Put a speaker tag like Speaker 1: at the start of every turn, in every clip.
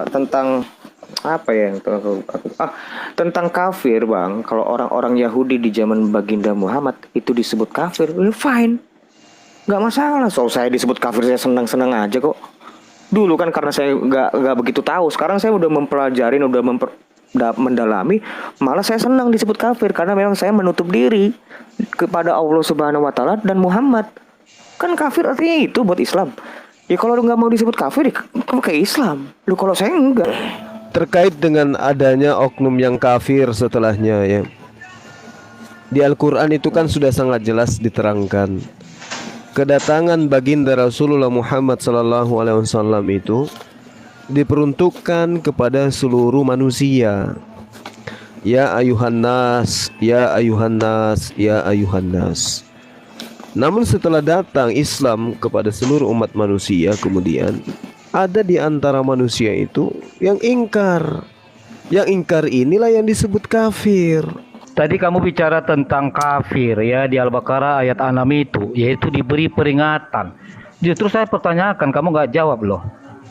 Speaker 1: tentang apa ya yang tentang kafir, Bang. Kalau orang-orang Yahudi di zaman Baginda Muhammad itu disebut kafir, fine, nggak masalah. Soal saya disebut kafir, saya senang-senang aja kok. Dulu kan karena saya nggak begitu tahu. Sekarang saya udah mempelajarin, udah mendalami, malah saya senang disebut kafir karena memang saya menutup diri kepada Allah Subhanahu Wa Taala dan Muhammad. Kan kafir artinya itu buat Islam. Ya kalau lu nggak mau disebut kafir, ya kamu ke Islam. Lu kalau saya enggak.
Speaker 2: Terkait dengan adanya oknum yang kafir setelahnya ya. Di Al-Quran itu kan sudah sangat jelas diterangkan. Kedatangan baginda Rasulullah Muhammad SAW itu diperuntukkan kepada seluruh manusia. Ya ayuhan nas, ya ayuhan nas, ya ayuhan nas. Namun setelah datang Islam kepada seluruh umat manusia, kemudian ada di antara manusia itu yang ingkar. Yang ingkar inilah yang disebut kafir.
Speaker 3: Tadi kamu bicara tentang kafir ya di Al-Baqarah ayat 6 itu, yaitu diberi peringatan. Justru saya pertanyakan, kamu nggak jawab loh.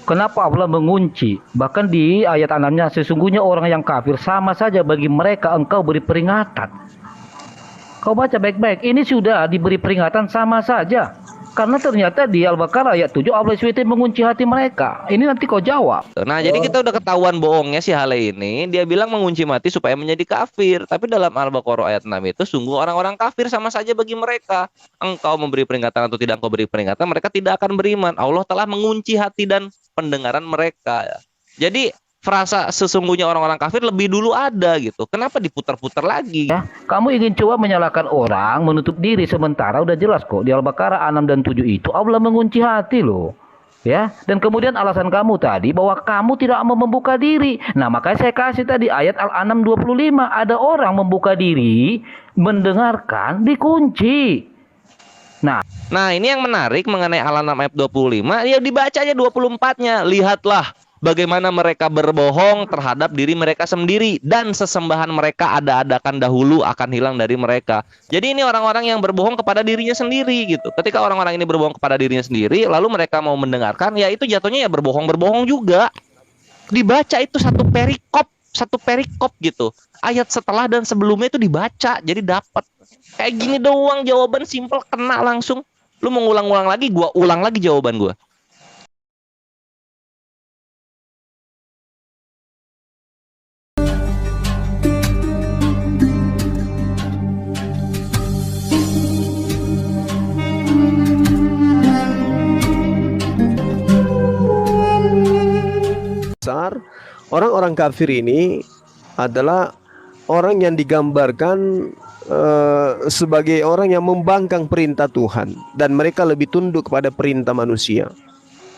Speaker 3: Kenapa Allah mengunci? Bahkan di ayat 6-nya, sesungguhnya orang yang kafir sama saja bagi mereka engkau beri peringatan. Kau baca baik-baik, ini sudah diberi peringatan sama saja. Karena ternyata di Al-Baqarah ayat 7 Allah SWT mengunci hati mereka. Ini nanti kau jawab.
Speaker 4: Nah, jadi kita udah ketahuan bohongnya si Hale ini. Dia bilang mengunci mati supaya menjadi kafir. Tapi dalam Al-Baqarah ayat 6 itu sungguh orang-orang kafir sama saja bagi mereka. Engkau memberi peringatan atau tidak engkau beri peringatan, mereka tidak akan beriman. Allah telah mengunci hati dan pendengaran mereka. Jadi frasa sesungguhnya orang-orang kafir lebih dulu ada gitu. Kenapa diputar-putar lagi?
Speaker 3: Ya, kamu ingin coba menyalahkan orang, menutup diri, sementara udah jelas kok di Al-Baqarah 6 dan 7 itu Allah mengunci hati loh. Ya, dan kemudian alasan kamu tadi bahwa kamu tidak mau membuka diri. Nah, makanya saya kasih tadi ayat Al-An'am 25, ada orang membuka diri, mendengarkan, dikunci.
Speaker 4: Nah, ini yang menarik mengenai Al-An'am ayat 25, ya dibaca aja 24-nya. Lihatlah bagaimana mereka berbohong terhadap diri mereka sendiri dan sesembahan mereka ada-adakan dahulu akan hilang dari mereka. Jadi ini orang-orang yang berbohong kepada dirinya sendiri gitu. Ketika orang-orang ini berbohong kepada dirinya sendiri, lalu mereka mau mendengarkan, ya itu jatuhnya ya berbohong-berbohong juga. Dibaca itu satu perikop gitu. Ayat setelah dan sebelumnya itu dibaca, jadi dapat. Kayak gini doang jawaban simple, kena langsung. Lu mau ngulang-ngulang lagi, gua ulang lagi jawaban gua.
Speaker 2: Orang-orang kafir ini adalah orang yang digambarkan sebagai orang yang membangkang perintah Tuhan dan mereka lebih tunduk kepada perintah manusia.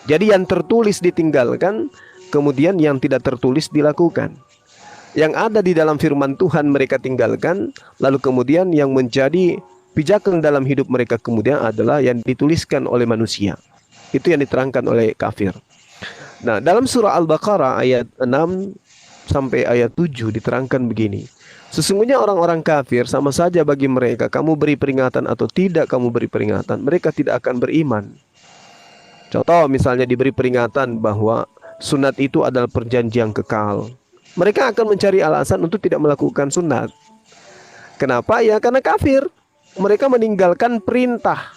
Speaker 2: Jadi yang tertulis ditinggalkan, kemudian yang tidak tertulis dilakukan. Yang ada di dalam firman Tuhan mereka tinggalkan, lalu kemudian yang menjadi pijakan dalam hidup mereka kemudian adalah yang dituliskan oleh manusia. Itu yang diterangkan oleh kafir. Nah, dalam surah Al-Baqarah ayat 6 sampai ayat 7 diterangkan begini. Sesungguhnya orang-orang kafir sama saja bagi mereka, kamu beri peringatan atau tidak kamu beri peringatan, mereka tidak akan beriman. Contoh misalnya diberi peringatan bahwa sunat itu adalah perjanjian kekal. Mereka akan mencari alasan untuk tidak melakukan sunat. Kenapa? Ya karena kafir. Mereka meninggalkan perintah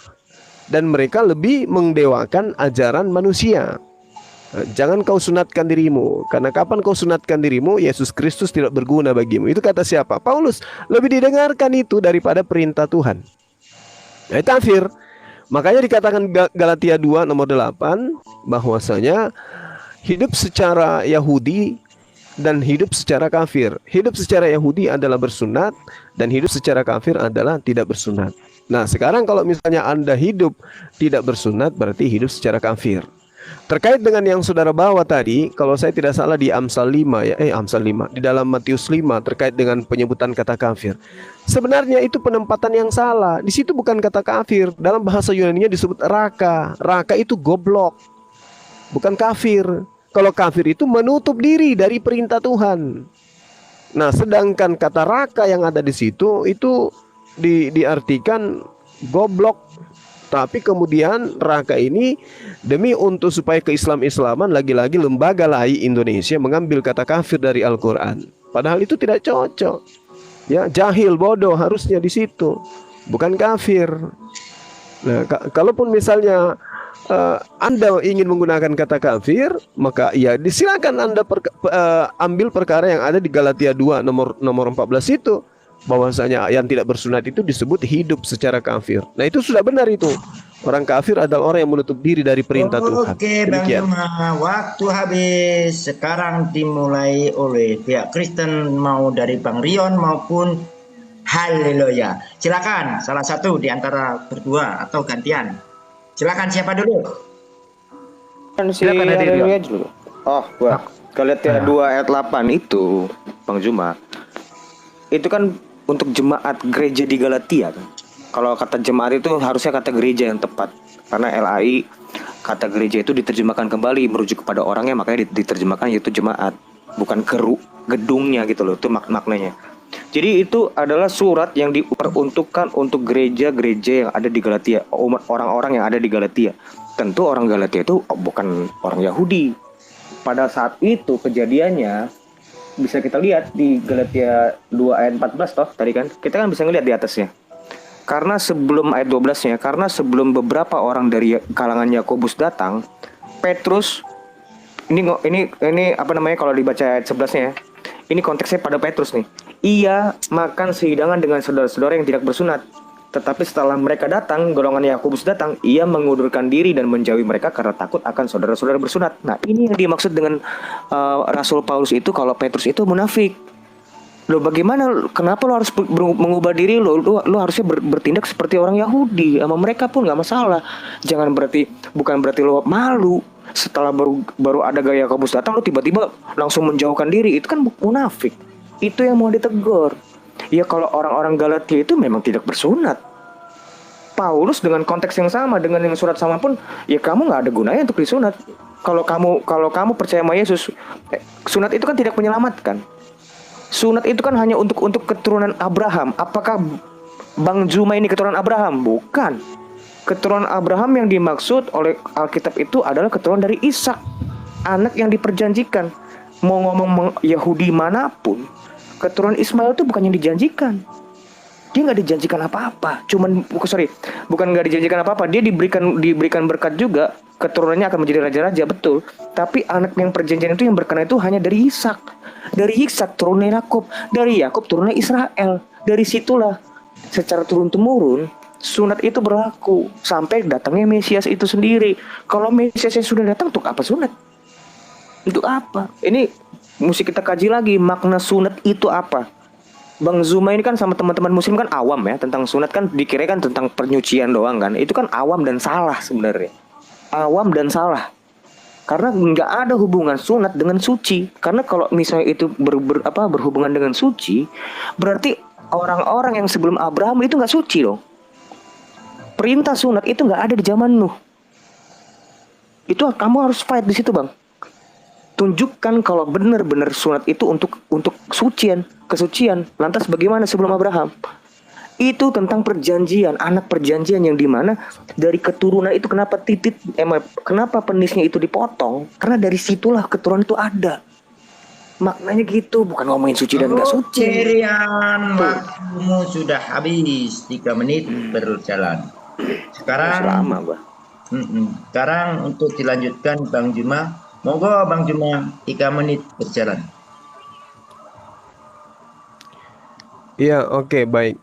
Speaker 2: dan mereka lebih mengdewakan ajaran manusia. Jangan kau sunatkan dirimu, karena kapan kau sunatkan dirimu, Yesus Kristus tidak berguna bagimu. Itu kata siapa? Paulus. Lebih didengarkan itu daripada perintah Tuhan. Nah, itu kafir. Makanya dikatakan Galatia 2 nomor 8 bahwasanya hidup secara Yahudi dan hidup secara kafir. Hidup secara Yahudi adalah bersunat dan hidup secara kafir adalah tidak bersunat. Nah, sekarang kalau misalnya Anda hidup tidak bersunat berarti hidup secara kafir. Terkait dengan yang saudara bawa tadi, kalau saya tidak salah di Amsal 5 ya, Amsal 5 di dalam Matius 5 terkait dengan penyebutan kata kafir. Sebenarnya itu penempatan yang salah. Di situ bukan kata kafir. Dalam bahasa Yunani disebut raka. Raka itu goblok. Bukan kafir. Kalau kafir itu menutup diri dari perintah Tuhan. Nah, sedangkan kata raka yang ada di situ itu diartikan goblok Tapi kemudian neraka ini demi untuk supaya keislam-islaman, lagi-lagi lembaga LAI Indonesia mengambil kata kafir dari Al-Quran. Padahal itu tidak cocok. Ya, jahil, bodoh harusnya di situ, bukan kafir. Nah, kalaupun misalnya Anda ingin menggunakan kata kafir, maka ya disilakan Anda ambil perkara yang ada di Galatia 2 nomor 14 itu, bahwasanya yang tidak bersunat itu disebut hidup secara kafir. Nah, itu sudah benar itu. Orang kafir adalah orang yang menutup diri dari perintah Tuhan.
Speaker 5: Oke, Bang Juma, waktu habis. Sekarang dimulai oleh pihak Kristen, mau dari Bang Rion maupun Haleluya. Silakan salah satu di antara berdua atau gantian. Silakan, siapa dulu?
Speaker 3: Silakan, Haleluya
Speaker 1: dulu. Oh, gua. Galatia 2 ayat 8 itu, Bang Juma. Itu kan untuk jemaat gereja di Galatia kan. Kalau kata jemaat itu harusnya kata gereja yang tepat, karena LAI kata gereja itu diterjemahkan kembali merujuk kepada orangnya, makanya diterjemahkan yaitu jemaat, bukan gedungnya gitu loh. Itu maknanya. Jadi itu adalah surat yang diperuntukkan untuk gereja-gereja yang ada di Galatia, orang-orang yang ada di Galatia. Tentu orang Galatia itu bukan orang Yahudi. Pada saat itu kejadiannya bisa kita lihat di Galatia 2 ayat 14 toh tadi kan. Kita kan bisa ngelihat di atasnya. Karena sebelum ayat 12-nya, karena sebelum beberapa orang dari kalangan Yakobus datang, Petrus ini apa namanya kalau dibaca ayat 11-nya ya. Ini konteksnya pada Petrus nih. Ia makan sehidangan dengan saudara-saudara yang tidak bersunat. Tetapi setelah mereka datang, golongan Yakobus datang, ia mengundurkan diri dan menjauhi mereka karena takut akan saudara-saudara bersunat. Nah, ini yang dimaksud dengan Rasul Paulus itu kalau Petrus itu munafik. Lo bagaimana? Kenapa lo harus mengubah diri lo? Lo harusnya bertindak seperti orang Yahudi. Sama mereka pun nggak masalah. Bukan berarti lo malu. Setelah baru ada gaya Yakobus datang, lo tiba-tiba langsung menjauhkan diri. Itu kan munafik. Itu yang mau ditegur. Ya kalau orang-orang Galatia itu memang tidak bersunat. Paulus dengan konteks yang sama, dengan yang surat sama pun, ya kamu nggak ada gunanya untuk disunat. Kalau kamu percaya sama Yesus, sunat itu kan tidak menyelamatkan. Sunat itu kan hanya untuk keturunan Abraham. Apakah Bang Juma ini keturunan Abraham? Bukan. Keturunan Abraham yang dimaksud oleh Alkitab itu adalah keturunan dari Ishak, anak yang diperjanjikan. Mau ngomong Yahudi manapun, keturunan Ismail itu bukan yang dijanjikan. Dia nggak dijanjikan apa-apa. Bukan nggak dijanjikan apa-apa. Dia diberikan berkat juga. Keturunannya akan menjadi raja-raja, betul. Tapi anak yang perjanjian itu yang berkenan itu hanya dari Ishak. Dari Ishak turunnya Yakub, dari Yakub turunnya Israel. Dari situlah secara turun-temurun sunat itu berlaku sampai datangnya Mesias itu sendiri. Kalau Mesias yang sudah datang, untuk apa sunat? Untuk apa? Ini mesti kita kaji lagi makna sunat itu apa. Bang Zuma ini kan sama teman-teman muslim kan awam ya tentang sunat, kan dikira kan tentang penyucian doang kan. Itu kan awam dan salah sebenarnya. Awam dan salah. Karena nggak ada hubungan sunat dengan suci. Karena kalau misalnya itu berhubungan dengan suci, berarti orang-orang yang sebelum Abraham itu nggak suci dong. Perintah sunat itu nggak ada di zaman Nuh. Itu kamu harus fight di situ, Bang. Tunjukkan kalau benar-benar sunat itu untuk kesucian. Lantas bagaimana sebelum Abraham? Itu tentang perjanjian, anak perjanjian yang dimana dari keturunan itu kenapa penisnya itu dipotong? Karena dari situlah keturunan itu ada. Maknanya gitu, bukan ngomongin suci dan nggak suci.
Speaker 5: Rian, waktumu sudah habis, 3 menit berjalan. Sekarang
Speaker 1: lama, Bang.
Speaker 5: Sekarang untuk dilanjutkan Bang Juma, monggo Bang Juma, 3 menit berjalan.
Speaker 2: Iya, oke, baik.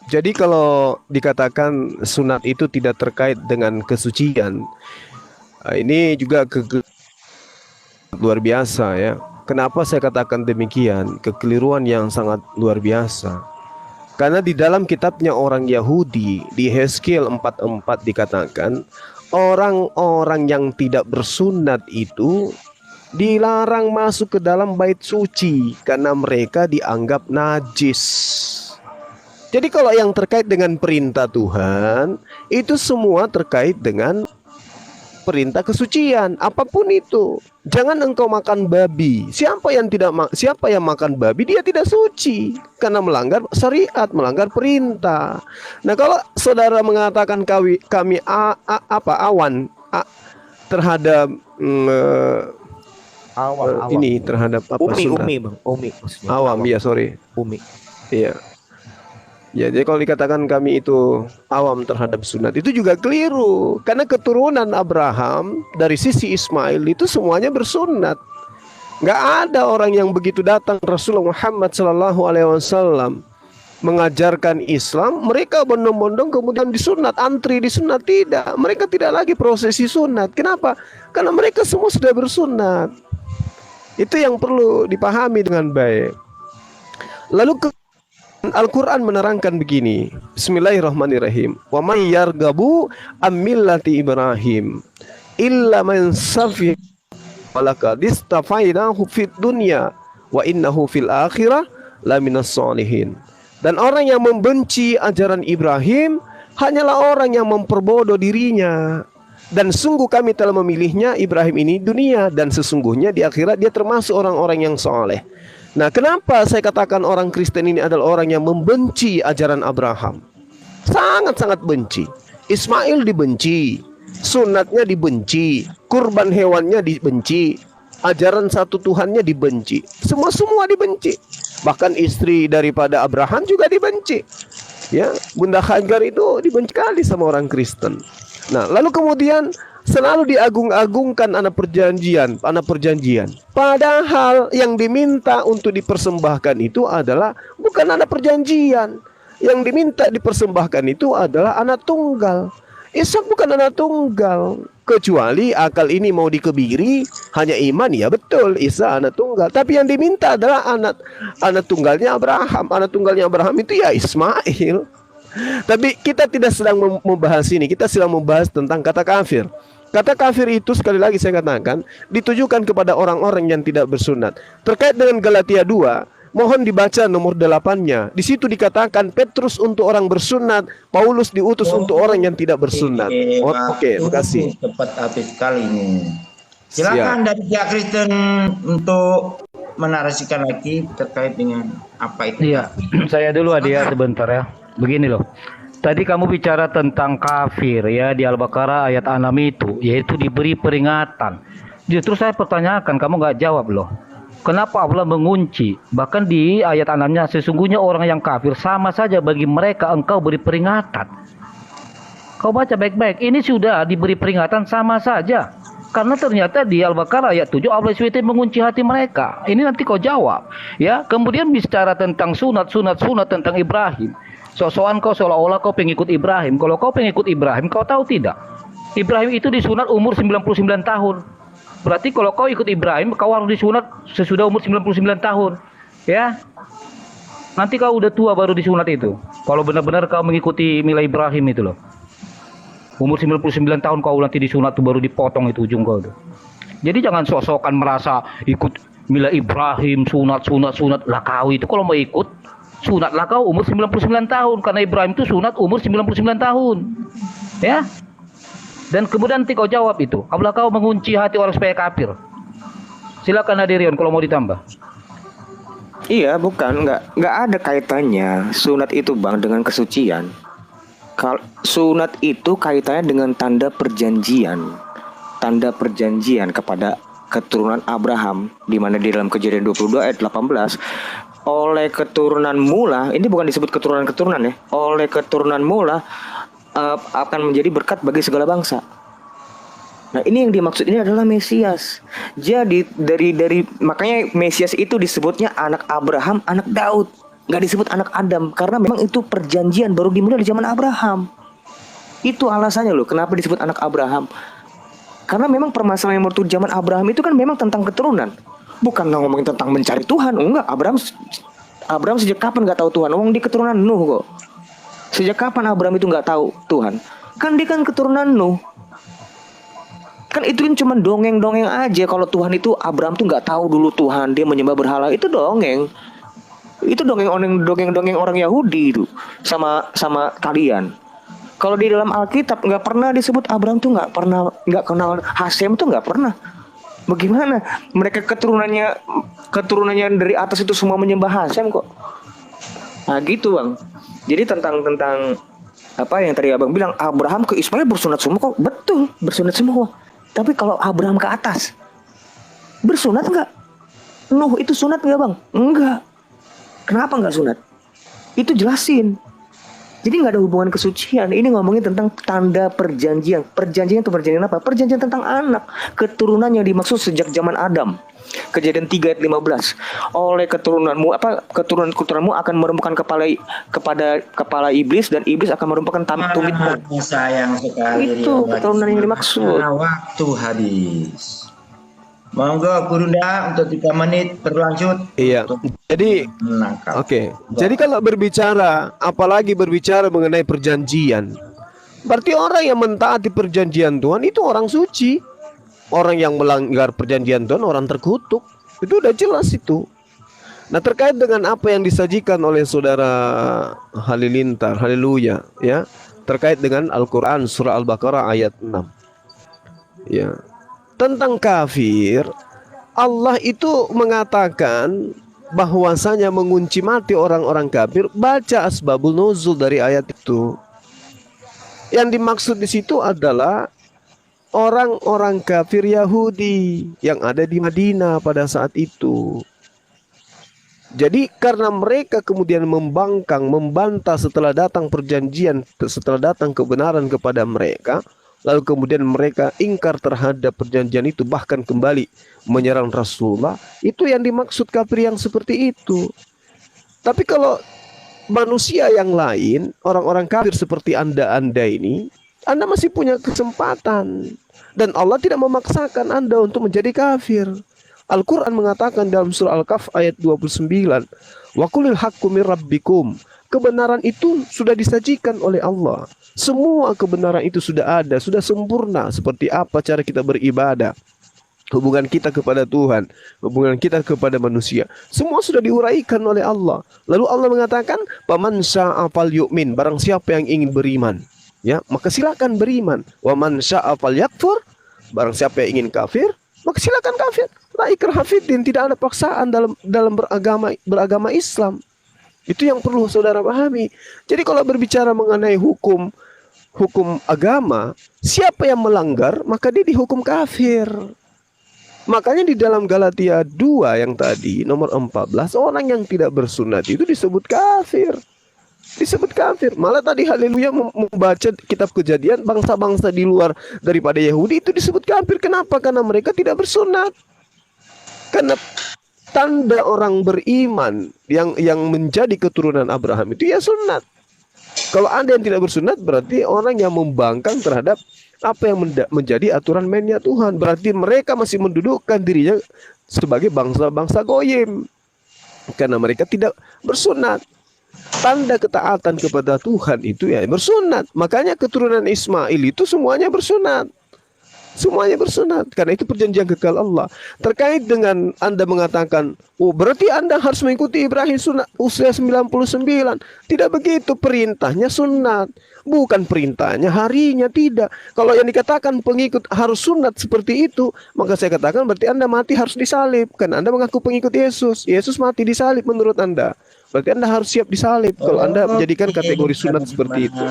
Speaker 2: Jadi kalau dikatakan sunat itu tidak terkait dengan kesucian, ini juga luar biasa ya. Kenapa saya katakan demikian? Kekeliruan yang sangat luar biasa. Karena di dalam kitabnya orang Yahudi, di Hezkiel 4:4 dikatakan, orang-orang yang tidak bersunat itu dilarang masuk ke dalam bait suci karena mereka dianggap najis. Jadi kalau yang terkait dengan perintah Tuhan, itu semua terkait dengan perintah kesucian apapun itu. Jangan engkau makan babi. Siapa yang makan babi dia tidak suci karena melanggar syariat, melanggar perintah. Nah, kalau saudara mengatakan kami awan terhadap
Speaker 1: Awam.
Speaker 2: ini terhadap apa sunat?
Speaker 1: Bang. Umi maksudnya.
Speaker 2: Awam, ya sorry.
Speaker 1: Umi.
Speaker 2: Iya. Ya, jadi kalau dikatakan kami itu awam terhadap sunat itu juga keliru. Karena keturunan Abraham dari sisi Ismail itu semuanya bersunat. Nggak ada orang yang begitu datang Rasulullah Muhammad SAW mengajarkan Islam, mereka bondong-bondong kemudian disunat, antri disunat. Tidak, mereka tidak lagi prosesi sunat. Kenapa? Karena mereka semua sudah bersunat. Itu yang perlu dipahami dengan baik. Lalu Al-Quran menerangkan begini. Bismillahirrahmanirrahim. Wa may yargabu am millati Ibrahim illa man safiha walaqad istafainahu fid dunya wa innahu fil akhirah laminas sholihin. Dan orang yang membenci ajaran Ibrahim hanyalah orang yang memperbodoh dirinya. Dan sungguh kami telah memilihnya Ibrahim ini dunia, dan sesungguhnya di akhirat dia termasuk orang-orang yang soleh. Nah, kenapa saya katakan orang Kristen ini adalah orang yang membenci ajaran Abraham? Sangat-sangat benci. Ismail dibenci, sunatnya dibenci, kurban hewannya dibenci, ajaran satu Tuhannya dibenci. Semua dibenci. Bahkan istri daripada Abraham juga dibenci. Ya, Bunda Hagar itu dibenci kali sama orang Kristen. Nah, lalu kemudian selalu diagung-agungkan anak perjanjian. Padahal yang diminta untuk dipersembahkan itu adalah bukan anak perjanjian. Yang diminta dipersembahkan itu adalah anak tunggal. Ishak bukan anak tunggal. Kecuali akal ini mau dikebiri, hanya iman, ya betul, Isa anak tunggal. Tapi yang diminta adalah anak tunggalnya Abraham. Anak tunggalnya Abraham itu ya Ismail. Tapi kita tidak sedang membahas ini. Kita sedang membahas tentang kata kafir. Kata kafir itu sekali lagi saya katakan ditujukan kepada orang-orang yang tidak bersunat. Terkait dengan Galatia 2, mohon dibaca nomor 8-nya. Di situ dikatakan Petrus untuk orang bersunat, Paulus diutus untuk orang yang tidak bersunat. Oke, terima kasih.
Speaker 5: Cepat habis kali ini. Silakan dari pihak Kristen untuk menarasikan lagi terkait dengan apa itu.
Speaker 3: Iya, saya dulu Adia sebentar ya. Begini loh. Tadi kamu bicara tentang kafir ya di Al-Baqarah ayat 6 itu, yaitu diberi peringatan. Justru saya pertanyakan, kamu nggak jawab loh. Kenapa Allah mengunci? Bahkan di ayat 6-nya, sesungguhnya orang yang kafir sama saja bagi mereka engkau beri peringatan. Kau baca baik-baik, ini sudah diberi peringatan sama saja. Karena ternyata di Al-Baqarah ayat 7 Allah SWT mengunci hati mereka. Ini nanti kau jawab. Ya, kemudian bicara tentang sunat tentang Ibrahim. Sosokan kau seolah-olah kau pengikut Ibrahim. Kalau kau pengikut Ibrahim, kau tahu tidak? Ibrahim itu disunat umur 99 tahun. Berarti kalau kau ikut Ibrahim, kau harus disunat sesudah umur 99 tahun. Ya. Nanti kau udah tua baru disunat itu. Kalau benar-benar kau mengikuti mila Ibrahim itu loh. Umur 99 tahun kau nanti disunat tuh baru dipotong itu ujung kau itu. Jadi jangan sok-sokan merasa ikut mila Ibrahim, sunat. Lah kau itu kalau mau ikut sunatlah kau umur 99 tahun, karena Ibrahim itu sunat umur 99 tahun. Ya. Dan kemudian nanti kau jawab itu, Allah kau mengunci hati orang supaya kafir. Silakan Hadirion kalau mau ditambah.
Speaker 1: Iya, bukan, nggak ada kaitannya sunat itu Bang dengan kesucian. Kalau sunat itu kaitannya dengan tanda perjanjian kepada keturunan Abraham, di mana di dalam Kejadian 22 ayat 18, oleh keturunan mula, ini bukan disebut keturunan ya, oleh keturunan mula akan menjadi berkat bagi segala bangsa. Nah, ini yang dimaksud ini adalah Mesias. Jadi dari makanya Mesias itu disebutnya anak Abraham, anak Daud, nggak disebut anak Adam, karena memang itu perjanjian baru dimulai di zaman Abraham. Itu alasannya loh kenapa disebut anak Abraham. Karena memang permasalahan yang waktu zaman Abraham itu kan memang tentang keturunan. Bukan ngomongin tentang mencari Tuhan. Enggak, Abraham sejak kapan nggak tahu Tuhan? Ngomong di keturunan Nuh kok. Sejak kapan Abraham itu nggak tahu Tuhan? Kan dia kan keturunan Nuh. Kan itu kan cuma dongeng-dongeng aja. Kalau Tuhan itu Abraham tuh nggak tahu dulu Tuhan, dia menyembah berhala, itu dongeng. Itu dongeng orang Yahudi itu sama kalian. Kalau di dalam Alkitab nggak pernah disebut Abraham tuh nggak kenal Hasem tuh nggak pernah. Bagaimana mereka keturunannya dari atas itu semua menyembah Hasem kok? Nah gitu bang. Jadi tentang apa yang tadi abang bilang Abraham ke Ismail bersunat semua kok, betul bersunat semua. Tapi kalau Abraham ke atas bersunat nggak? Nuh itu sunat nggak bang? Enggak. Kenapa nggak sunat? Itu jelasin. Jadi nggak ada hubungan kesucian. Ini ngomongin tentang tanda perjanjian. Perjanjian itu perjanjian apa? Perjanjian tentang anak. Keturunan yang dimaksud sejak zaman Adam. Kejadian 3 ayat 15. Oleh keturunanmu akan meremukkan kepala iblis dan iblis akan meremukkan tumitmu.
Speaker 5: Sayang sekali.
Speaker 1: Itu keturunan yang dimaksud.
Speaker 5: Waktu habis. Monggo Gurunda untuk 3 menit berlanjut.
Speaker 2: Iya. Jadi
Speaker 5: Menangkap.
Speaker 2: oke. Jadi kalau berbicara, apalagi berbicara mengenai perjanjian, berarti orang yang mentaati perjanjian Tuhan itu orang suci. Orang yang melanggar perjanjian Tuhan orang terkutuk. Itu udah jelas itu. Nah, terkait dengan apa yang disajikan oleh saudara Halilintar, haleluya, ya, terkait dengan Al-Qur'an surah Al-Baqarah ayat 6. Ya. Tentang kafir, Allah itu mengatakan bahwasanya mengunci mati orang-orang kafir. Baca asbabul nuzul dari ayat itu. Yang dimaksud di situ adalah orang-orang kafir Yahudi yang ada di Madinah pada saat itu. Jadi karena mereka kemudian membantah setelah datang perjanjian, setelah datang kebenaran kepada mereka, lalu kemudian mereka ingkar terhadap perjanjian itu, bahkan kembali menyerang Rasulullah. Itu yang dimaksud kafir yang seperti itu. Tapi kalau manusia yang lain, orang-orang kafir seperti Anda ini, Anda masih punya kesempatan. Dan Allah tidak memaksakan Anda untuk menjadi kafir. Al-Quran mengatakan dalam surah Al-Kahf ayat 29, wa qulil haqqu mir rabbikum. Kebenaran itu sudah disajikan oleh Allah. Semua kebenaran itu sudah ada, sudah sempurna. Seperti apa cara kita beribadah, hubungan kita kepada Tuhan, hubungan kita kepada manusia, semua sudah diuraikan oleh Allah. Lalu Allah mengatakan, "Faman syaa'a falyu'min." Barang siapa yang ingin beriman, ya, maka silakan beriman. "Wa man syaa'a falyakfur." Barang siapa yang ingin kafir, maka silakan kafir. La ikraha fiddin, tidak ada paksaan dalam beragama Islam. Itu yang perlu saudara pahami. Jadi kalau berbicara mengenai hukum agama, siapa yang melanggar maka dia dihukum kafir. Makanya di dalam Galatia 2 yang tadi nomor 14, orang yang tidak bersunat itu disebut kafir. Disebut kafir. Malah tadi haleluya membaca kitab Kejadian, bangsa-bangsa di luar daripada Yahudi itu disebut kafir. Kenapa? Karena mereka tidak bersunat. Karena tanda orang beriman yang menjadi keturunan Abraham itu ya sunat. Kalau Anda yang tidak bersunat berarti orang yang membangkang terhadap apa yang menjadi aturan mainnya Tuhan. Berarti mereka masih mendudukkan dirinya sebagai bangsa-bangsa goyim. Karena mereka tidak bersunat. Tanda ketaatan kepada Tuhan itu ya bersunat. Makanya keturunan Ismail itu semuanya bersunat. Semuanya bersunat. Karena itu perjanjian kekal Allah. Terkait dengan Anda mengatakan, oh berarti Anda harus mengikuti Ibrahim sunat usia 99. Tidak begitu, perintahnya sunat. Bukan perintahnya harinya, tidak. Kalau yang dikatakan pengikut harus sunat seperti itu, maka saya katakan berarti Anda mati harus disalib. Karena Anda mengaku pengikut Yesus. Yesus mati disalib menurut Anda. Berarti Anda harus siap disalib kalau Anda menjadikan kategori sunat seperti itu.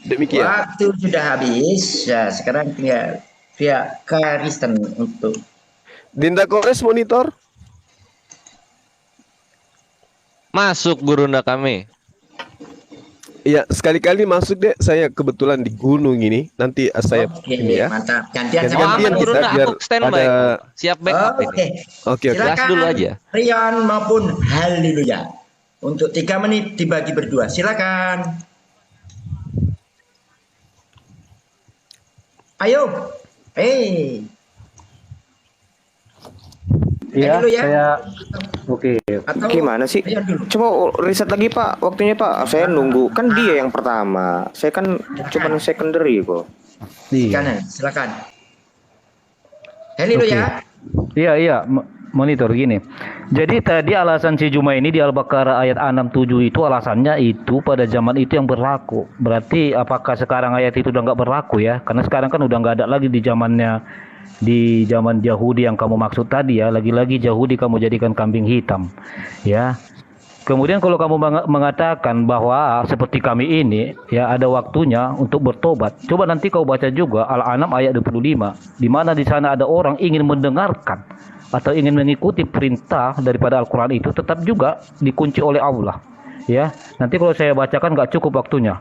Speaker 2: Demikian.
Speaker 5: Waktu sudah habis. Ya, sekarang tinggal pihak Kristen untuk
Speaker 2: Dinda Kores monitor.
Speaker 4: Masuk Gurunda kami.
Speaker 2: Iya, sekali-kali masuk deh. Saya kebetulan di gunung ini. Nanti saya
Speaker 5: Oke,
Speaker 2: ini ya.
Speaker 5: mantap. Gantian
Speaker 2: Gantian
Speaker 5: sama
Speaker 2: kita
Speaker 4: Gurunda,
Speaker 2: biar
Speaker 4: aku standby.
Speaker 2: ada-
Speaker 4: Siap backup ini.
Speaker 5: Oke.
Speaker 2: Oke.
Speaker 4: Gas dulu aja.
Speaker 5: Rian maupun haleluya. Untuk 3 menit dibagi berdua. Silakan. Ayo.
Speaker 3: Iya,
Speaker 5: dulu ya.
Speaker 3: saya oke.
Speaker 5: Atau
Speaker 1: Gimana sih?
Speaker 5: Rian dulu.
Speaker 1: Coba riset lagi Pak, waktunya Pak. Saya nunggu. Kan dia yang pertama. Saya kan cuma secondary kok.
Speaker 3: Iya.
Speaker 5: Kanan, silakan. Haleluya.
Speaker 3: Iya, iya. monitor gini. Jadi tadi alasan si Juma ini di Al-Baqarah ayat 67 itu alasannya itu pada zaman itu yang berlaku. Berarti apakah sekarang ayat itu udah nggak berlaku ya? Karena sekarang kan udah nggak ada lagi di zaman Yahudi yang kamu maksud tadi ya. Lagi-lagi Yahudi kamu jadikan kambing hitam, ya. Kemudian kalau kamu mengatakan bahwa seperti kami ini ya ada waktunya untuk bertobat. Coba nanti kau baca juga Al-An'am ayat 25 di mana di sana ada orang ingin mendengarkan atau ingin mengikuti perintah daripada Al-Qur'an itu tetap juga dikunci oleh Allah. Ya, nanti kalau saya bacakan nggak cukup waktunya.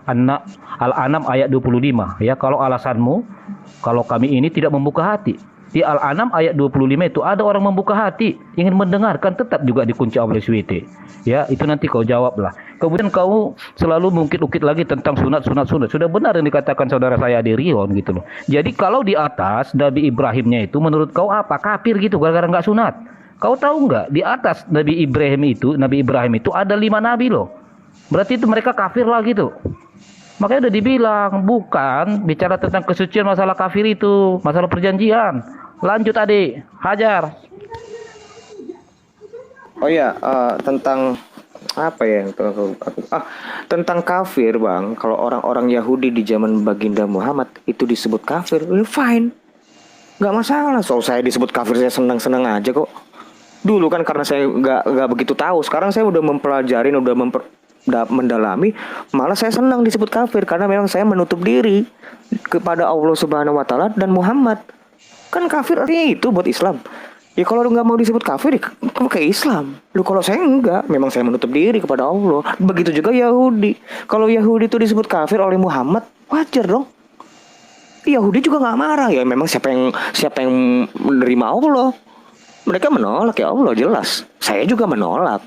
Speaker 3: Al-An'am ayat 25 ya, kalau alasanmu kalau kami ini tidak membuka hati. Di Al-An'am ayat 25 itu ada orang membuka hati, ingin mendengarkan tetap juga dikunci oleh SWT. Ya, itu nanti kau jawablah. Kemudian kau selalu mungkit-ungkit lagi tentang sunat. Sudah benar yang dikatakan saudara saya di Rion gitu loh. Jadi kalau di atas Nabi Ibrahimnya itu menurut kau apa? Kafir gitu gara-gara nggak sunat. Kau tahu nggak di atas Nabi Ibrahim itu ada 5 nabi loh. Berarti itu mereka kafir lah gitu. Makanya udah dibilang bukan bicara tentang kesucian masalah kafir itu, masalah perjanjian. Lanjut adik, hajar.
Speaker 1: Oh ya, tentang apa ya yang tentang kafir bang. Kalau orang-orang Yahudi di zaman baginda Muhammad itu disebut kafir, fine, nggak masalah. Soal saya disebut kafir saya senang-senang aja kok. Dulu kan karena saya nggak begitu tahu. Sekarang saya udah mempelajarin, udah mendalami, malah saya senang disebut kafir karena memang saya menutup diri kepada Allah Subhanahu Wa Taala dan Muhammad. Kan kafir artinya itu buat Islam. Ya kalau lu nggak mau disebut kafir, ya kamu ke Islam. Lu kalau saya enggak, memang saya menutup diri kepada Allah. Begitu juga Yahudi. Kalau Yahudi itu disebut kafir oleh Muhammad, wajar dong. Yahudi juga nggak marah ya. Memang siapa yang menerima Allah, mereka menolak ya Allah jelas. Saya juga menolak.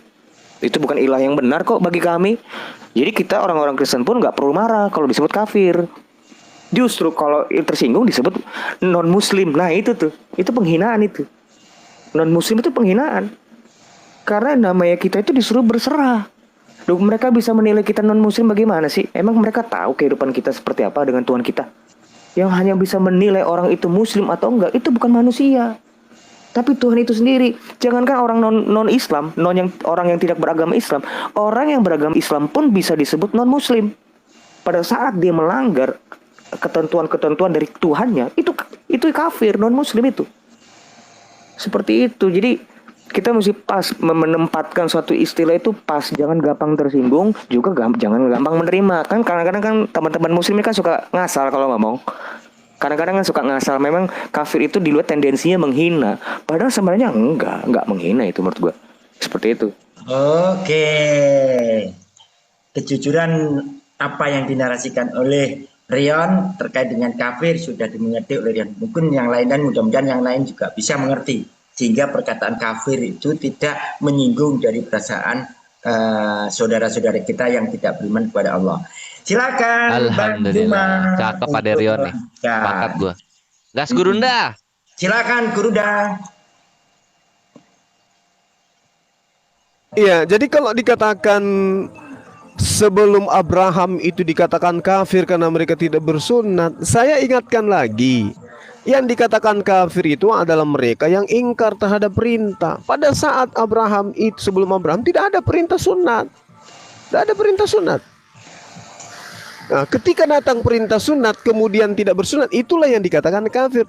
Speaker 1: Itu bukan ilah yang benar kok bagi kami. Jadi kita orang-orang Kristen pun nggak perlu marah kalau disebut kafir. Justru kalau tersinggung disebut non-muslim. Nah itu penghinaan itu. Non-muslim itu penghinaan. Karena namanya kita itu disuruh berserah. Loh, mereka bisa menilai kita non-muslim bagaimana sih? Emang mereka tahu kehidupan kita seperti apa dengan Tuhan kita? Yang hanya bisa menilai orang itu muslim atau enggak, itu bukan manusia. Tapi Tuhan itu sendiri. Jangankan orang non-Islam, orang yang tidak beragama Islam, orang yang beragama Islam pun bisa disebut non-muslim. Pada saat dia melanggar ketentuan-ketentuan dari Tuhannya, itu kafir, non-muslim itu. Seperti itu. Jadi kita mesti pas menempatkan suatu istilah itu pas, jangan gampang tersinggung, juga jangan gampang menerima. Kan kadang-kadang kan teman-teman muslim kan suka ngasal kalau ngomong. Kadang-kadang kan suka ngasal. Memang kafir itu di luar tendensinya menghina. Padahal sebenarnya enggak menghina itu menurut gua. Seperti itu.
Speaker 5: Oke. Kejujuran apa yang dinarasikan oleh Rion terkait dengan kafir sudah dimengerti oleh Rion. Mungkin yang lain dan mudah-mudahan yang lain juga bisa mengerti. Sehingga perkataan kafir itu tidak menyinggung dari perasaan saudara-saudara kita yang tidak beriman kepada Allah. Silakan
Speaker 4: Alhamdulillah. Cakep Pak Rion nih. Sepakat gua. Gas Gurunda.
Speaker 5: Silakan Gurunda.
Speaker 2: Iya, jadi kalau dikatakan sebelum Abraham itu dikatakan kafir karena mereka tidak bersunat, saya ingatkan lagi, yang dikatakan kafir itu adalah mereka yang ingkar terhadap perintah. Pada saat Abraham itu, sebelum Abraham tidak ada perintah sunat. Tidak ada perintah sunat. Nah, ketika datang perintah sunat kemudian tidak bersunat, itulah yang dikatakan kafir.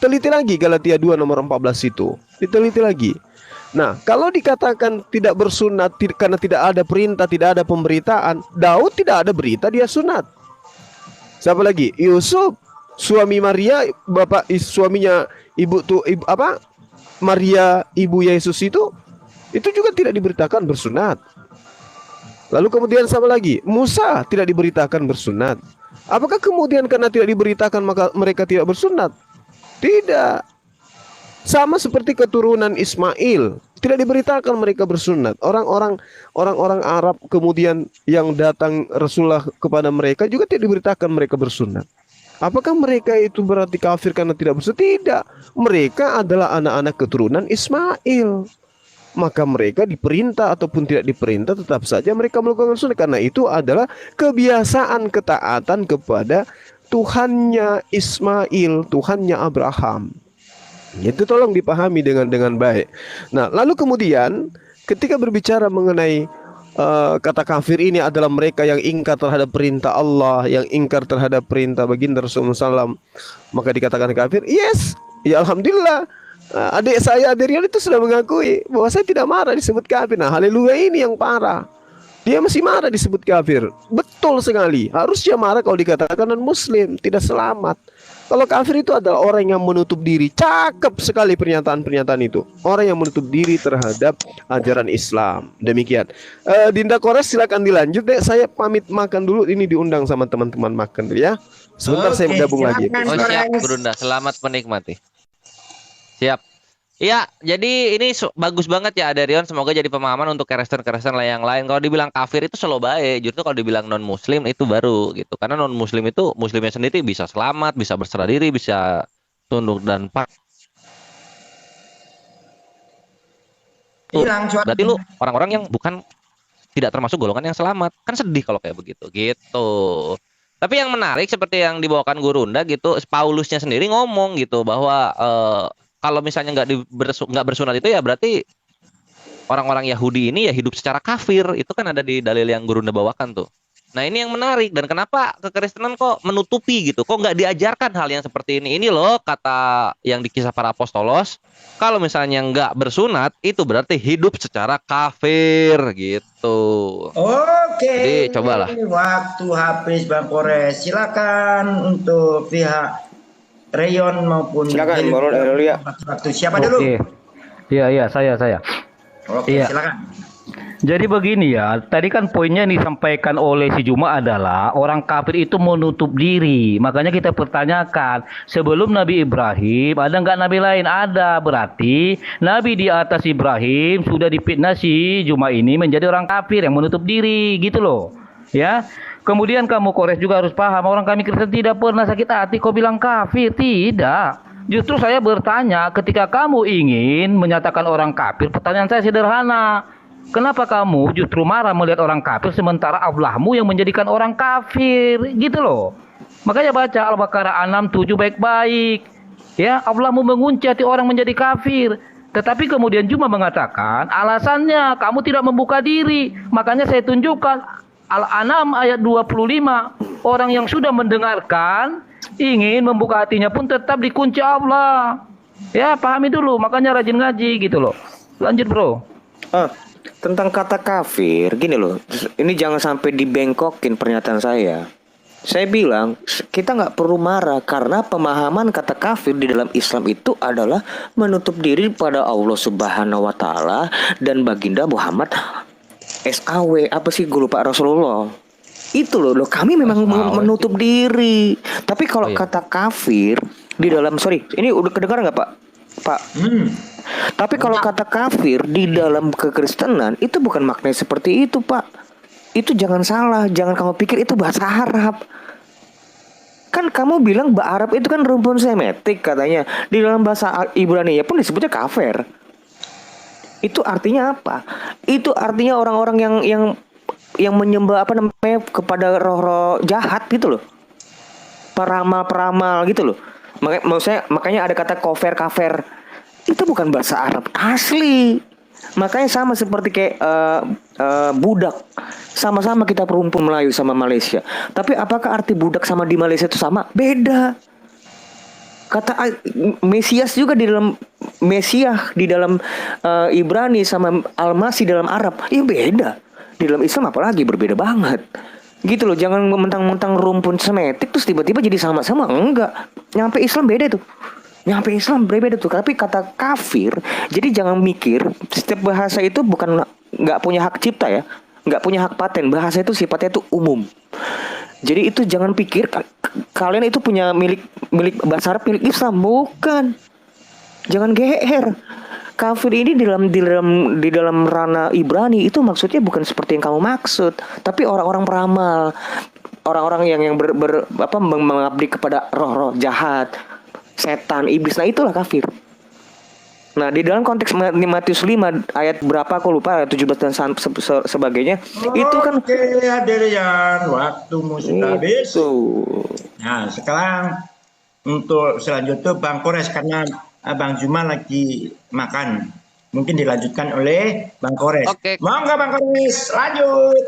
Speaker 2: Teliti lagi Galatia 2 nomor 14 itu. Diteliti lagi. Nah, kalau dikatakan tidak bersunat karena tidak ada perintah, tidak ada pemberitaan, Daud tidak ada berita dia sunat. Siapa lagi? Yusuf, suami Maria, suaminya Maria ibu Yesus itu juga tidak diberitakan bersunat. Lalu kemudian sama lagi, Musa tidak diberitakan bersunat. Apakah kemudian karena tidak diberitakan maka mereka tidak bersunat? Tidak. Sama seperti keturunan Ismail, tidak diberitakan mereka bersunat. Orang-orang Arab kemudian yang datang Rasulullah kepada mereka juga tidak diberitakan mereka bersunat. Apakah mereka itu berarti kafir karena tidak bersunat? Tidak. Mereka adalah anak-anak keturunan Ismail. Maka mereka diperintah ataupun tidak diperintah tetap saja mereka melakukan sunat. Karena itu adalah kebiasaan ketaatan kepada Tuhannya Ismail, Tuhannya Abraham. Itu tolong dipahami dengan baik. Nah, lalu kemudian ketika berbicara mengenai kata kafir ini adalah mereka yang ingkar terhadap perintah Allah, yang ingkar terhadap perintah baginda Rasulullah SAW, maka dikatakan kafir. Yes, ya alhamdulillah. Adik saya Adrian itu sudah mengakui bahwa saya tidak marah disebut kafir. Nah, haleluya, ini yang parah. Dia masih marah disebut kafir. Betul sekali. Harusnya marah kalau dikatakan non muslim, tidak selamat. Kalau kafir itu adalah orang yang menutup diri. Cakep sekali pernyataan-pernyataan itu. Orang yang menutup diri terhadap ajaran Islam. Demikian. Dinda Kores silakan dilanjut deh. Saya pamit makan dulu. Ini diundang sama teman-teman makan dulu ya. Sebentar saya
Speaker 5: Oke,
Speaker 2: bergabung lagi.
Speaker 5: silakan.
Speaker 4: Oh siap,
Speaker 5: Kores.
Speaker 4: Brunda. Selamat menikmati. Siap. Ya, jadi ini bagus banget ya Aderion. Semoga jadi pemahaman untuk Kristen-Kristen yang lain. Kalau dibilang kafir itu selalu baik. Justru kalau dibilang non Muslim itu baru gitu. Karena non Muslim itu Muslimnya sendiri bisa selamat, bisa berserah diri, bisa tunduk dan patuh.
Speaker 5: Hilang suara.
Speaker 4: Berarti lu orang-orang yang bukan tidak termasuk golongan yang selamat. Kan sedih kalau kayak begitu gitu. Tapi yang menarik seperti yang dibawakan Gurunda gitu, Paulusnya sendiri ngomong gitu bahwa kalau misalnya nggak bersunat itu ya berarti orang-orang Yahudi ini ya hidup secara kafir. Itu kan ada di dalil yang Gurunda bawakan tuh. Nah ini yang menarik. Dan kenapa kekristenan kok menutupi gitu? Kok nggak diajarkan hal yang seperti ini? Ini loh kata yang di Kisah Para Apostolos. Kalau misalnya nggak bersunat itu berarti hidup secara kafir gitu.
Speaker 5: Oke.
Speaker 4: Jadi cobalah.
Speaker 5: Waktu habis Bang Kores. Silakan untuk pihak Rayon maupun
Speaker 1: Silakan,
Speaker 5: Heli.
Speaker 1: Bang Aurelia.
Speaker 5: Waktu siapa dulu?
Speaker 3: Oke. Iya, saya.
Speaker 5: Oke,
Speaker 3: Iya.
Speaker 5: silakan.
Speaker 3: Jadi begini ya, tadi kan poinnya yang disampaikan oleh si Juma adalah orang kafir itu menutup diri. Makanya kita pertanyakan, sebelum Nabi Ibrahim ada nggak nabi lain? Ada, berarti nabi di atas Ibrahim sudah difitnah si Juma ini menjadi orang kafir yang menutup diri, gitu loh. Ya. Kemudian kamu Kores juga harus paham, orang kami Kristen tidak pernah sakit hati kau bilang kafir, tidak. Justru saya bertanya, ketika kamu ingin menyatakan orang kafir, pertanyaan saya sederhana. Kenapa kamu justru marah melihat orang kafir sementara Allahmu yang menjadikan orang kafir, gitu loh. Makanya baca Al-Baqarah 67 baik-baik. Ya, Allahmu mengunci hati orang menjadi kafir. Tetapi kemudian Juma mengatakan, alasannya kamu tidak membuka diri. Makanya saya tunjukkan Al-An'am ayat 25. Orang yang sudah mendengarkan ingin membuka hatinya pun tetap dikunci Allah. Ya, pahami dulu. Makanya rajin ngaji gitu loh. Lanjut, Bro.
Speaker 1: Tentang kata kafir, gini loh. Ini jangan sampai dibengkokin pernyataan saya. Saya bilang kita nggak perlu marah karena pemahaman kata kafir di dalam Islam itu adalah menutup diri pada Allah Subhanahu Wa Taala dan baginda Muhammad SAW, apa sih gue lupa, Rasulullah. Itu loh kami memang menutup diri. Tapi kalau kata kafir di dalam, sorry, ini udah kedengaran nggak Pak? Tapi kalau kata kafir di dalam kekristenan itu bukan maknanya seperti itu, Pak. Itu jangan salah, jangan kamu pikir itu bahasa Arab. Kan kamu bilang bahasa Arab itu kan rumpun semetik katanya. Di dalam bahasa Ibrani pun disebutnya kafir. Itu artinya apa? Itu artinya orang-orang yang menyembah apa namanya kepada roh-roh jahat gitu loh. Peramal-peramal gitu loh. Makanya ada kata kafir. Itu bukan bahasa Arab asli. Makanya sama seperti kayak budak. Sama-sama kita perumpun Melayu sama Malaysia. Tapi apakah arti budak sama di Malaysia itu sama? Beda. Kata Mesias juga di dalam Mesiah di dalam Ibrani sama Al-Masih dalam Arab. Ya beda. Di dalam Islam apalagi berbeda banget. Gitu loh, jangan mentang-mentang rumpun semetik terus tiba-tiba jadi sama-sama. Enggak. Nyampe Islam beda tuh. Nyampe Islam berbeda tuh. Tapi kata kafir, jadi jangan mikir setiap bahasa itu bukan nggak punya hak cipta ya, nggak punya hak paten. Bahasa itu sifatnya itu umum. Jadi itu jangan pikir kalian itu punya milik bahasa Arab, milik Islam, bukan. Jangan GR. Kafir ini di dalam ranah Ibrani itu maksudnya bukan seperti yang kamu maksud, tapi orang-orang peramal, orang-orang yang mengabdi kepada roh-roh jahat, setan, iblis. Nah itulah kafir. Nah di dalam konteks Matius 5 ayat berapa aku lupa, 17 dan sebagainya. Itu kan
Speaker 5: Oke, Adrian, waktumu sudah habis.
Speaker 1: itu.
Speaker 5: Nah sekarang untuk selanjutnya Bang Kores, karena Bang Juma lagi makan. Mungkin dilanjutkan oleh Bang Kores.
Speaker 4: Oke.
Speaker 5: Monggo Bang Kores, lanjut.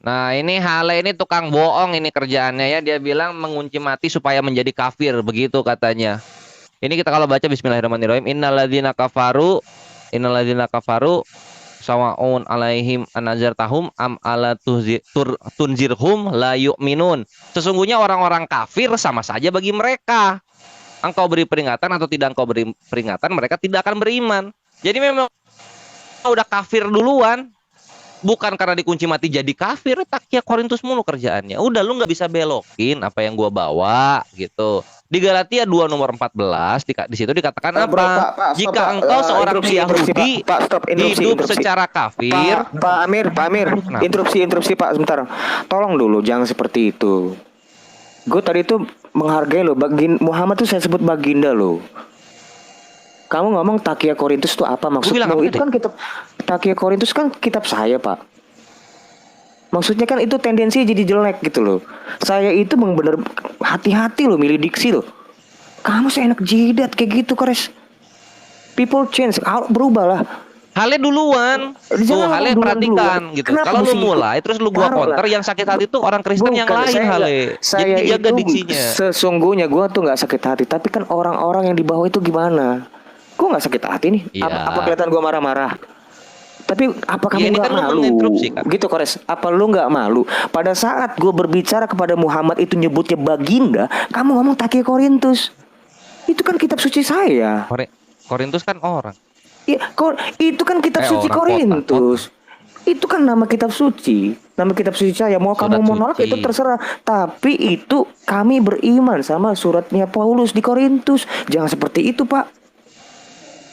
Speaker 4: Nah, ini Hale ini tukang bohong ini kerjaannya ya. Dia bilang mengunci mati supaya menjadi kafir, begitu katanya. Ini kita kalau baca bismillahirrahmanirrahim, innalladzina kafaru sawaun alaihim anazartahum am ala tunzirhum la yu'minun. Sesungguhnya orang-orang kafir sama saja bagi mereka. Engkau beri peringatan atau tidak engkau beri peringatan, mereka tidak akan beriman. Jadi memang udah kafir duluan. Bukan karena dikunci mati jadi kafir, takia Korintus mulu kerjaannya. Udah lu nggak bisa belokin apa yang gua bawa gitu. Di Galatia 2 nomor 14 di situ dikatakan apa?
Speaker 1: Pak,
Speaker 4: Jika
Speaker 1: Pak.
Speaker 4: engkau seorang
Speaker 1: Interupsi,
Speaker 4: Yahudi
Speaker 1: Pak, stop,
Speaker 4: hidup
Speaker 1: interupsi.
Speaker 4: secara kafir,
Speaker 1: Pak Amir,
Speaker 4: Kenapa?
Speaker 1: interupsi Pak sebentar. Tolong dulu, jangan seperti itu. Gue tadi itu menghargai lo, Muhammad tuh saya sebut baginda lo. Kamu ngomong Takia Korintus itu apa
Speaker 4: bilang
Speaker 1: maksudmu?
Speaker 4: apa
Speaker 1: Itu
Speaker 4: tadi?
Speaker 1: kan kitab Takia Korintus kan kitab saya, Pak. Maksudnya kan itu tendensi jadi jelek gitu loh. Saya itu bener hati-hati loh milih diksi loh. Kamu seenak jidat kayak gitu, Kores. People change, berubah lah.
Speaker 4: Hale duluan. Tuh
Speaker 1: Jangan
Speaker 4: Hale
Speaker 1: duluan
Speaker 4: perhatikan
Speaker 1: dulu.
Speaker 4: gitu.
Speaker 1: Kenapa
Speaker 4: Kalau lu
Speaker 1: mesti ikut?
Speaker 4: mulai terus lu gua
Speaker 1: Taruh lah.
Speaker 4: counter, yang sakit hati itu orang Kristen yang
Speaker 1: Bukan,
Speaker 4: lain Hale.
Speaker 1: Saya
Speaker 4: Jadi jaga
Speaker 1: itu
Speaker 4: diksinya.
Speaker 1: sesungguhnya gue tuh nggak sakit hati, tapi kan orang-orang yang di bawah itu gimana? Gue nggak sakit hati nih.
Speaker 4: Iya.
Speaker 1: Apa kelihatan gue marah-marah? Tapi apa
Speaker 4: Iya,
Speaker 1: kamu
Speaker 4: ini
Speaker 1: nggak
Speaker 4: kan lu
Speaker 1: malu?
Speaker 4: menginterupsi, kan?
Speaker 1: Gitu, Kores. Apa lu nggak malu? Pada saat gue berbicara kepada Muhammad itu nyebutnya baginda, kamu ngomong Takia Korintus. Itu kan kitab suci saya.
Speaker 4: Korintus kan orang.
Speaker 1: Iya, itu kan kitab suci
Speaker 4: orang
Speaker 1: Korintus. Itu kan nama kitab suci. Nama kitab suci saya. Mau
Speaker 4: Surat
Speaker 1: kamu mau nolak
Speaker 4: suci.
Speaker 1: itu terserah. Tapi itu kami beriman sama suratnya Paulus di Korintus. Jangan seperti itu, Pak.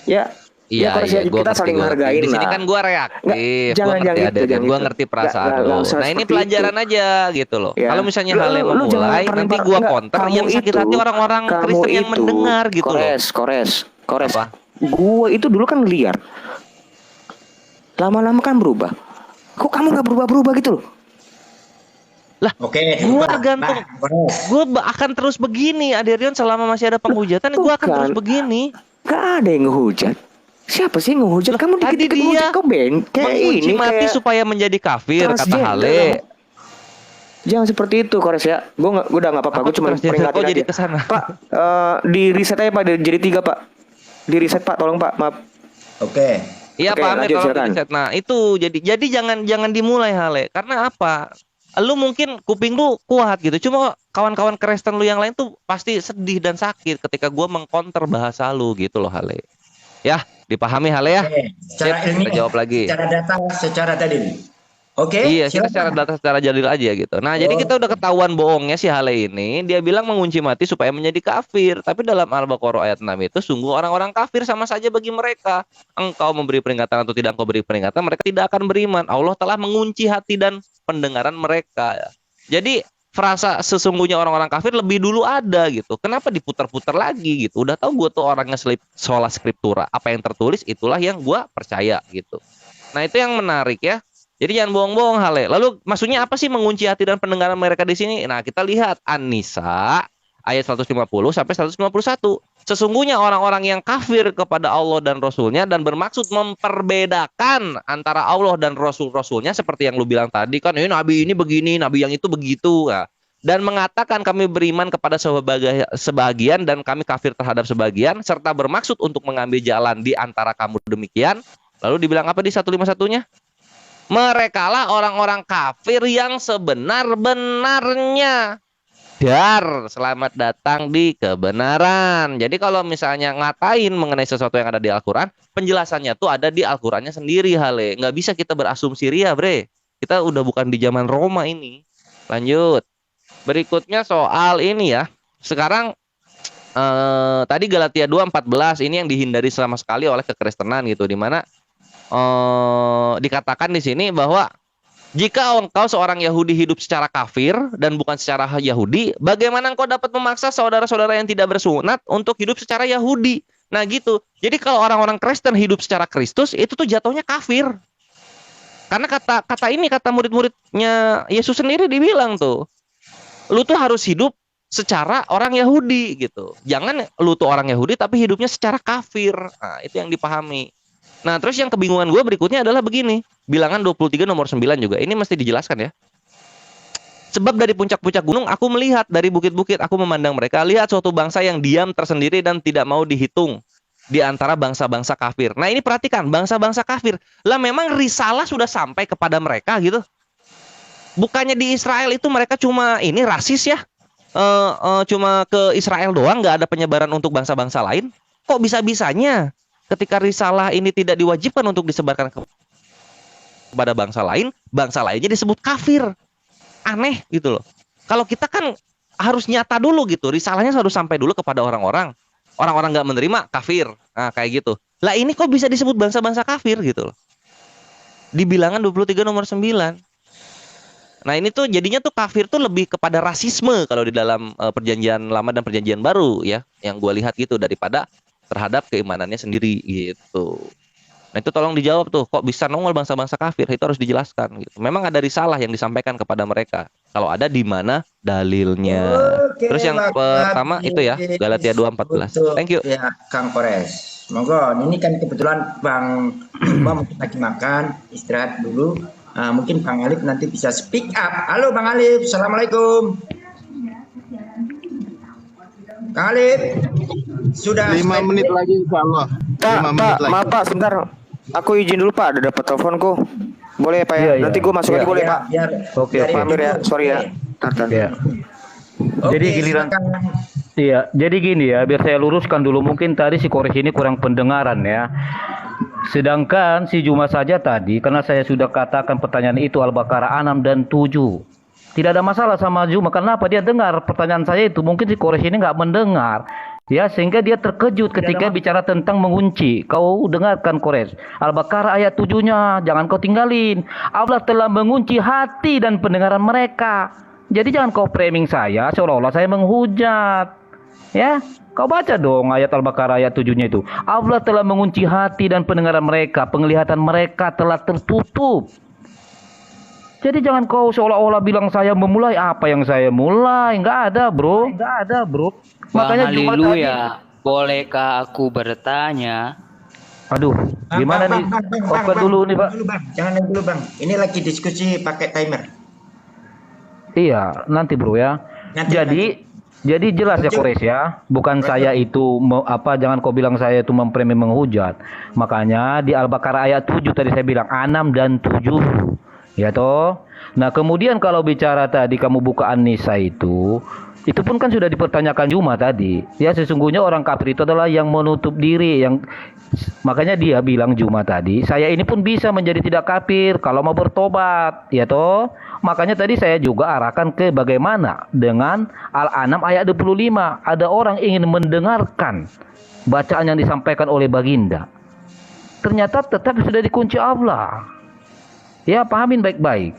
Speaker 1: Ya.
Speaker 4: Iya,
Speaker 1: Kores,
Speaker 4: iya, gua
Speaker 1: kita
Speaker 4: ngerti,
Speaker 1: saling
Speaker 4: gua ngerti.
Speaker 1: hargain
Speaker 4: Di sini
Speaker 1: lah.
Speaker 4: kan gua reaktif,
Speaker 1: Nggak, jangan,
Speaker 4: gua ngerti
Speaker 1: jangan gitu,
Speaker 4: adegan,
Speaker 1: jangan
Speaker 4: gua
Speaker 1: gitu.
Speaker 4: ngerti perasaan
Speaker 1: Nggak
Speaker 4: lu.
Speaker 1: usah
Speaker 4: Nah ini
Speaker 1: seperti
Speaker 4: pelajaran
Speaker 1: itu.
Speaker 4: aja gitu loh.
Speaker 1: Ya.
Speaker 4: Kalau misalnya
Speaker 1: Lu-
Speaker 4: Hale
Speaker 1: lu jangan
Speaker 4: memulai, nanti
Speaker 1: lempar-lempar.
Speaker 4: gua
Speaker 1: Nggak,
Speaker 4: counter
Speaker 1: kamu
Speaker 4: yang sakit
Speaker 1: itu-
Speaker 4: hati orang-orang
Speaker 1: kamu
Speaker 4: Kristen yang
Speaker 1: itu,
Speaker 4: mendengar gitu loh.
Speaker 1: Kores.
Speaker 4: Apa?
Speaker 1: Gue itu dulu kan liar. Lama-lama kan berubah. Kok kamu nggak berubah-berubah gitu loh?
Speaker 5: Oke.
Speaker 4: Gua
Speaker 5: Bah,
Speaker 4: tergantung.
Speaker 5: Bah, Kores.
Speaker 4: Gue akan terus begini, Aderion, selama masih ada penghujatan, gue akan
Speaker 1: bukan.
Speaker 4: terus begini.
Speaker 1: Gak ada yang ngehujat. Siapa sih yang ngehujat? Kamu
Speaker 4: Tadi
Speaker 1: dikit-dikit
Speaker 4: dia
Speaker 1: ngehujat kau kayak
Speaker 4: mengunci
Speaker 1: ini
Speaker 4: mati
Speaker 1: kayak
Speaker 4: supaya menjadi kafir, kata
Speaker 1: transgender
Speaker 4: Hale.
Speaker 1: kamu. Jangan seperti itu, Kores ya. Gue udah nggak apa-apa.
Speaker 4: Apa
Speaker 1: Gue cuma
Speaker 4: transgender?
Speaker 1: peringatin
Speaker 4: Kok jadi
Speaker 1: aja.
Speaker 4: kesana?
Speaker 1: Pak, di reset aja Pak. Jadi 3 Pak. Di reset Pak, tolong Pak. Maaf.
Speaker 5: Oke.
Speaker 4: Iya
Speaker 1: Oke,
Speaker 4: Pak Amir,
Speaker 1: lanjut,
Speaker 4: tolong
Speaker 1: silakan.
Speaker 4: di-reset. Nah itu jadi jangan dimulai Hale. Karena apa? Lu mungkin kuping lu kuat gitu. Cuma kawan-kawan Kristen lu yang lain tuh pasti sedih dan sakit ketika gua mengkonter bahasa lu gitu loh Hale. Ya, dipahami Hale ya.
Speaker 5: Oke. Secara
Speaker 4: Sip, kita
Speaker 5: ilmiah,
Speaker 4: jawab lagi.
Speaker 5: secara data, secara dalil. Oke.
Speaker 4: Iya, kita
Speaker 5: silakan.
Speaker 4: secara data secara jalil aja gitu. Nah, jadi kita udah ketahuan bohongnya si Hale ini. Dia bilang mengunci mati supaya menjadi kafir. Tapi dalam Al-Baqarah ayat 6 itu sungguh orang-orang kafir sama saja bagi mereka. Engkau memberi peringatan atau tidak engkau beri peringatan, mereka tidak akan beriman. Allah telah mengunci hati dan pendengaran mereka. Jadi frasa sesungguhnya orang-orang kafir lebih dulu ada gitu. Kenapa diputar-putar lagi gitu? Udah tahu gue tuh orangnya sola scriptura. Apa yang tertulis itulah yang gue percaya gitu. Nah, itu yang menarik ya. Jadi jangan bohong-bohong Hale. Lalu maksudnya apa sih mengunci hati dan pendengaran mereka di sini? Nah, kita lihat An-Nisa ayat 150 sampai 151. Sesungguhnya orang-orang yang kafir kepada Allah dan Rasulnya dan bermaksud memperbedakan antara Allah dan Rasul-Rasulnya seperti yang lu bilang tadi kan, Nabi ini begini, Nabi yang itu begitu. Nah, dan mengatakan kami beriman kepada sebagian dan kami kafir terhadap sebagian serta bermaksud untuk mengambil jalan di antara kamu demikian. Lalu dibilang apa di 151-nya? Merekalah orang-orang kafir yang sebenar-benarnya. Dar, selamat datang di kebenaran. Jadi kalau misalnya ngatain mengenai sesuatu yang ada di Al-Quran, penjelasannya tuh ada di Al-Qurannya sendiri, Hale. Nggak bisa kita berasumsi ria, bre. Kita udah bukan di zaman Roma ini. Lanjut. Berikutnya soal ini ya. Sekarang tadi Galatia 2:14 ini yang dihindari sama sekali oleh kekristenan gitu, di mana dikatakan di sini bahwa jika engkau seorang Yahudi hidup secara kafir dan bukan secara Yahudi, bagaimana engkau dapat memaksa saudara-saudara yang tidak bersunat untuk hidup secara Yahudi? Nah gitu. Jadi kalau orang-orang Kristen hidup secara Kristus, itu tuh jatuhnya kafir. Karena kata murid-muridnya Yesus sendiri dibilang tuh, lu tuh harus hidup secara orang Yahudi gitu. Jangan lu tuh orang Yahudi tapi hidupnya secara kafir. Nah, itu yang dipahami. Nah, terus yang kebingungan gue berikutnya adalah begini. Bilangan 23 nomor 9 juga. Ini mesti dijelaskan ya. Sebab dari puncak-puncak gunung aku melihat, dari bukit-bukit aku memandang mereka, lihat suatu bangsa yang diam tersendiri dan tidak mau dihitung di antara bangsa-bangsa kafir. Nah, ini perhatikan, bangsa-bangsa kafir. Lah memang risalah sudah sampai kepada mereka gitu. Bukannya di Israel itu mereka cuma ini rasis ya. Cuma ke Israel doang, nggak ada penyebaran untuk bangsa-bangsa lain. Kok bisa-bisanya ketika risalah ini tidak diwajibkan untuk disebarkan kepada bangsa lainnya disebut kafir. Aneh gitu loh. Kalau kita kan harus nyata dulu gitu. Risalahnya harus sampai dulu kepada orang-orang. Orang-orang nggak menerima kafir. Nah, kayak gitu. Lah ini kok bisa disebut bangsa-bangsa kafir gitu loh. Di Bilangan 23 nomor 9. Nah, ini tuh jadinya tuh kafir tuh lebih kepada rasisme kalau di dalam perjanjian lama dan perjanjian baru ya. Yang gue lihat gitu daripada terhadap keimanannya sendiri gitu. Nah, itu tolong dijawab tuh, kok bisa nongol bangsa-bangsa kafir? Itu harus dijelaskan gitu. Memang ada risalah yang disampaikan kepada mereka. Kalau ada di mana dalilnya.
Speaker 5: Oke,
Speaker 4: Terus yang
Speaker 5: Pak
Speaker 4: pertama itu ya,
Speaker 5: Habib,
Speaker 4: Galatia 2:14.
Speaker 5: untuk
Speaker 4: Thank you.
Speaker 5: ya Kang Kores. Monggo, ini kan kebetulan Bang Juma mungkin lagi makan, istirahat dulu. Mungkin Bang Alif nanti bisa speak up. Halo Bang Alif, Assalamualaikum. Kang Alif, sudah
Speaker 6: 5 menit lagi insya Allah.
Speaker 1: Pak,
Speaker 6: 5 menit lagi.
Speaker 1: maaf Pak, sebentar. Aku izin dulu Pak, ada dapat teleponku. Boleh ya Pak ya?
Speaker 3: Iya, iya.
Speaker 1: Nanti gue masuk
Speaker 3: Iya.
Speaker 1: lagi boleh Pak?
Speaker 3: Oke,
Speaker 1: Pak Amir ya, sorry ya.
Speaker 3: Ya. Jadi giliran Iya, jadi gini ya, biar saya luruskan dulu. Mungkin tadi si Kores ini kurang pendengaran ya. Sedangkan si Juma saja tadi, karena saya sudah katakan pertanyaan itu Al-Baqarah 6 dan 7. Tidak ada masalah sama Juma. Kenapa? Dia dengar pertanyaan saya itu. Mungkin si Kores ini nggak mendengar. Ya, sehingga dia terkejut ketika bicara tentang mengunci. Kau dengarkan Kores. Al-Baqarah ayat 7-nya, jangan kau tinggalin. Allah telah mengunci hati dan pendengaran mereka. Jadi jangan kau framing saya seolah-olah saya menghujat. Ya, kau baca dong ayat Al-Baqarah ayat 7-nya itu. Allah telah mengunci hati dan pendengaran mereka, penglihatan mereka telah tertutup. Jadi jangan kau seolah-olah bilang saya memulai apa yang saya mulai. Enggak ada, Bro. Enggak ada, Bro.
Speaker 7: Bang
Speaker 3: Makanya Jumat tadi.
Speaker 7: Haleluya, bolehkah aku bertanya?
Speaker 3: Aduh, gimana nih? Open dulu nih, Pak.
Speaker 5: Bang. Jangan dulu Bang. Ini lagi diskusi pakai timer.
Speaker 3: Iya, nanti Bro ya. Jadi jelas ya Kores ya, bukan saya itu jangan kau bilang saya itu mempremi menghujat. Makanya di Al-Baqarah ayat 7 tadi saya bilang 6 dan 7. Ya toh. Nah, kemudian kalau bicara tadi kamu buka An-Nisa itu pun kan sudah dipertanyakan Juma tadi. Ya, sesungguhnya orang kafir itu adalah yang menutup diri, yang makanya dia bilang Juma tadi, saya ini pun bisa menjadi tidak kafir kalau mau bertobat, ya toh. Makanya tadi saya juga arahkan ke bagaimana dengan Al-An'am ayat 25. Ada orang ingin mendengarkan bacaan yang disampaikan oleh Baginda. Ternyata tetap sudah dikunci Allah. Ya, pahamin baik-baik.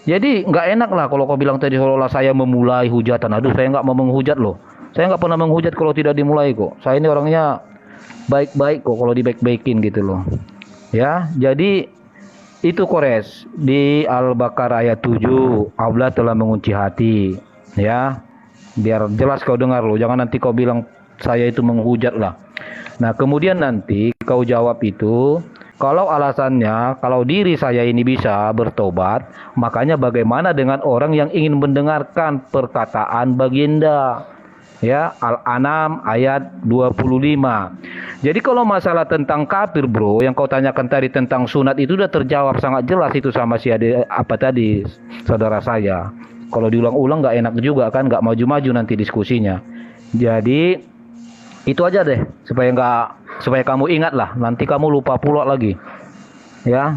Speaker 3: Jadi nggak enak lah kalau kau bilang tadi seolah-olah saya memulai hujatan. Aduh, saya nggak mau menghujat loh. Saya nggak pernah menghujat kalau tidak dimulai kok. Saya ini orangnya baik-baik kok kalau dibaik-baikin gitu loh. Ya, jadi itu Kores di Al-Baqarah ayat 7 Allah telah mengunci hati. Ya, biar jelas kau dengar loh. Jangan nanti kau bilang saya itu menghujat lah. Nah, kemudian nanti kau jawab itu. Kalau alasannya, kalau diri saya ini bisa bertobat, makanya bagaimana dengan orang yang ingin mendengarkan perkataan Baginda? Ya, Al-An'am ayat 25. Jadi kalau masalah tentang kafir, Bro, yang kau tanyakan tadi tentang sunat itu udah terjawab sangat jelas itu sama si saudara saya. Kalau diulang-ulang nggak enak juga kan, nggak maju-maju nanti diskusinya. Jadi itu aja deh supaya kamu ingat lah, nanti kamu lupa pula lagi. Ya.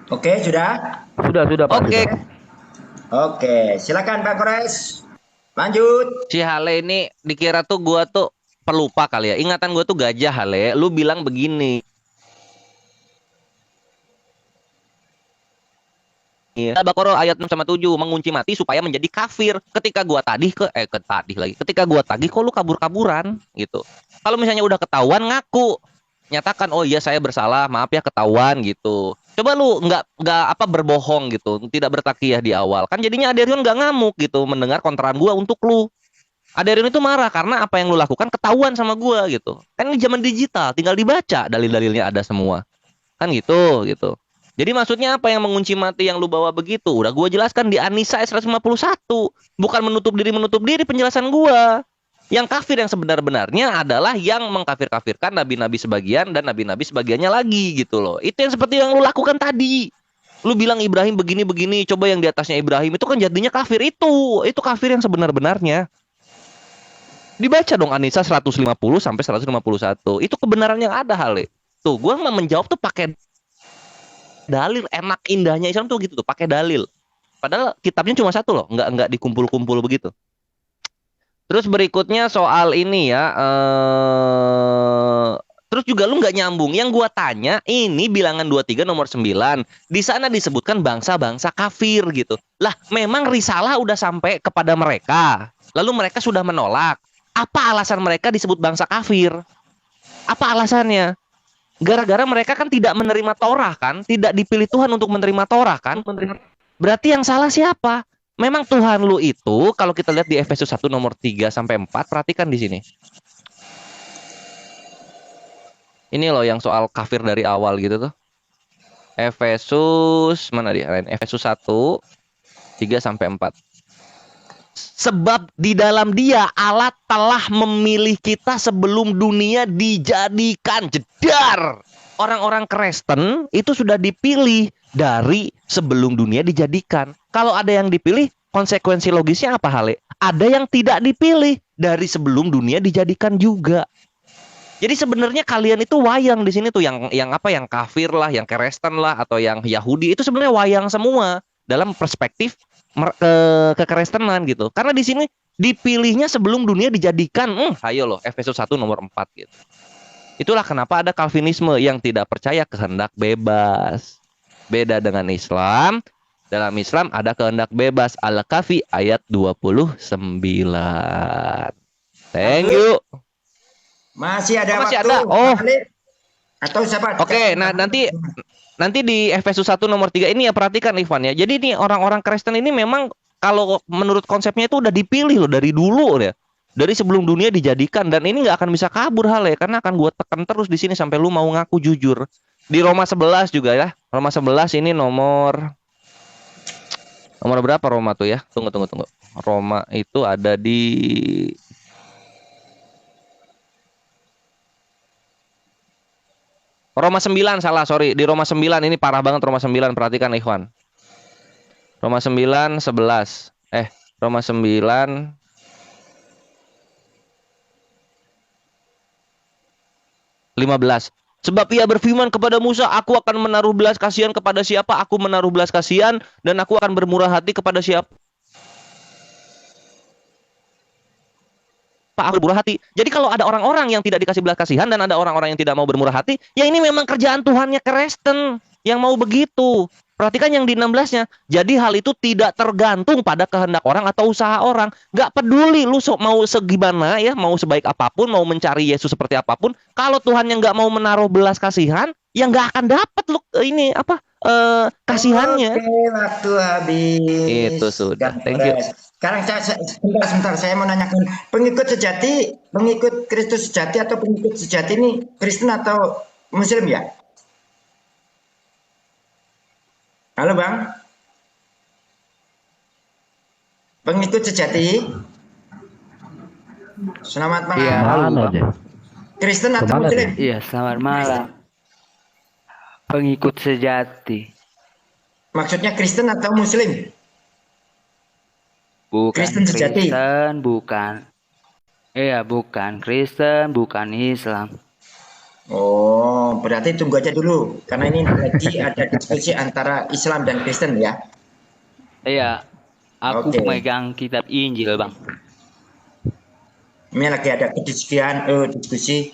Speaker 5: Oke, sudah?
Speaker 3: Sudah Pak.
Speaker 4: Oke.
Speaker 3: Sudah.
Speaker 5: Oke, silakan Pak Kores. Lanjut.
Speaker 4: Si Hale ini dikira tuh gua tuh pelupa kali ya. Ingatan gua tuh gajah, Hale. Lu bilang begini. Al-Baqarah ayat 6 sama 7 mengunci mati supaya menjadi kafir. Ketika gua Ketika gua tagih kok lu kabur-kaburan gitu. Kalau misalnya udah ketahuan ngaku, nyatakan oh iya saya bersalah, maaf ya ketahuan gitu. Coba lu nggak apa berbohong gitu, tidak bertakiyah di awal. Kan jadinya Aderion nggak ngamuk gitu mendengar kontraan gua untuk lu. Aderion itu marah karena apa yang lu lakukan ketahuan sama gua gitu. Kan ini zaman digital, tinggal dibaca dalil-dalilnya ada semua. Kan gitu gitu. Jadi maksudnya apa yang mengunci mati yang lu bawa begitu? Udah gua jelaskan di An-Nisa ayat 151. Bukan menutup diri penjelasan gua. Yang kafir yang sebenar-benarnya adalah yang mengkafir-kafirkan nabi-nabi sebagian dan nabi-nabi sebagiannya lagi gitu loh. Itu yang seperti yang lu lakukan tadi. Lu bilang Ibrahim begini-begini, coba yang di atasnya Ibrahim itu kan jadinya kafir itu. Itu kafir yang sebenar-benarnya. Dibaca dong An-Nisa 150 sampai 151. Itu kebenaran yang ada, Hale. Tuh, gua mah menjawab tuh pakai dalil. Enak indahnya Islam tuh gitu tuh, pakai dalil. Padahal kitabnya cuma satu loh, nggak dikumpul-kumpul begitu. Terus berikutnya soal ini ya, terus juga lu nggak nyambung. Yang gua tanya, ini bilangan 23 nomor 9. Di sana disebutkan bangsa-bangsa kafir gitu. Lah, memang risalah udah sampai kepada mereka. Lalu mereka sudah menolak. Apa alasan mereka disebut bangsa kafir? Apa alasannya? Gara-gara mereka kan tidak menerima Torah kan? Tidak dipilih Tuhan untuk menerima Torah kan? Berarti yang salah siapa? Memang Tuhan lu itu, kalau kita lihat di Efesus 1 nomor 3 sampai 4, perhatikan di sini. Ini loh yang soal kafir dari awal gitu tuh. Efesus mana dia? Efesus 1 3 sampai 4. Sebab di dalam Dia Allah telah memilih kita sebelum dunia dijadikan. Jedar. Orang-orang Kristen itu sudah dipilih dari sebelum dunia dijadikan. Kalau ada yang dipilih, konsekuensi logisnya apa, Hale? Ada yang tidak dipilih dari sebelum dunia dijadikan juga. Jadi sebenarnya kalian itu wayang di sini tuh yang apa, yang kafir lah, yang Kristen lah, atau yang Yahudi itu sebenarnya wayang semua dalam perspektif kekristenan gitu. Karena di sini dipilihnya sebelum dunia dijadikan. Ayo loh, Efesus 1 nomor 4 gitu. Itulah kenapa ada Calvinisme yang tidak percaya kehendak bebas. Beda dengan Islam. Dalam Islam ada kehendak bebas. Al-Kahfi ayat 29. Thank you.
Speaker 5: Masih ada
Speaker 4: Masih
Speaker 5: waktu.
Speaker 4: ada. Oh.
Speaker 5: Atau siapa?
Speaker 4: Oke, nah nanti di Efesus 1 nomor 3 ini ya, perhatikan Ivan ya. Jadi ini orang-orang Kristen ini memang kalau menurut konsepnya itu udah dipilih loh dari dulu ya. Dari sebelum dunia dijadikan, dan ini nggak akan bisa kabur, Hale, karena akan gue tekan terus di sini sampai lu mau ngaku jujur. Di Roma 11 juga ya. Roma 11 ini nomor berapa Roma tuh ya? Tunggu. Roma itu ada di Roma 9, salah, sorry. Di Roma 9 ini parah banget Roma 9, perhatikan Ikhwan. Roma 9 11. Roma 9 15. Sebab ia berfirman kepada Musa, aku akan menaruh belas kasihan kepada siapa aku menaruh belas kasihan, dan aku akan bermurah hati kepada siapa aku bermurah hati. Jadi kalau ada orang-orang yang tidak dikasih belas kasihan dan ada orang-orang yang tidak mau bermurah hati, ya ini memang kerjaan Tuhannya Kristen yang mau begitu. Perhatikan yang di 16-nya. Jadi hal itu tidak tergantung pada kehendak orang atau usaha orang. Gak peduli lu mau segimana ya, mau sebaik apapun, mau mencari Yesus seperti apapun. Kalau Tuhan yang gak mau menaruh belas kasihan, ya gak akan dapat lu ini apa kasihannya.
Speaker 5: Oke, waktu habis.
Speaker 4: Itu sudah. Thank you.
Speaker 5: Sekarang sebentar, saya mau nanyakan, pengikut Kristus sejati atau pengikut sejati ini Kristen atau Muslim ya? Halo Bang, pengikut sejati. Selamat malam.
Speaker 7: Iya,
Speaker 3: Mana aja?
Speaker 5: Kristen atau
Speaker 3: Kemana
Speaker 5: Muslim?
Speaker 7: iya, selamat malam. Pengikut sejati.
Speaker 5: Maksudnya Kristen atau Muslim?
Speaker 7: Bukan
Speaker 5: Kristen sejati.
Speaker 7: Kristen, bukan. Iya, bukan Kristen, bukan Islam.
Speaker 5: Oh, berarti tunggu aja dulu, karena ini lagi ada diskusi antara Islam dan Kristen ya.
Speaker 7: Iya, aku
Speaker 5: Oke.
Speaker 7: megang kitab Injil, Bang.
Speaker 5: Ini lagi ada diskusi.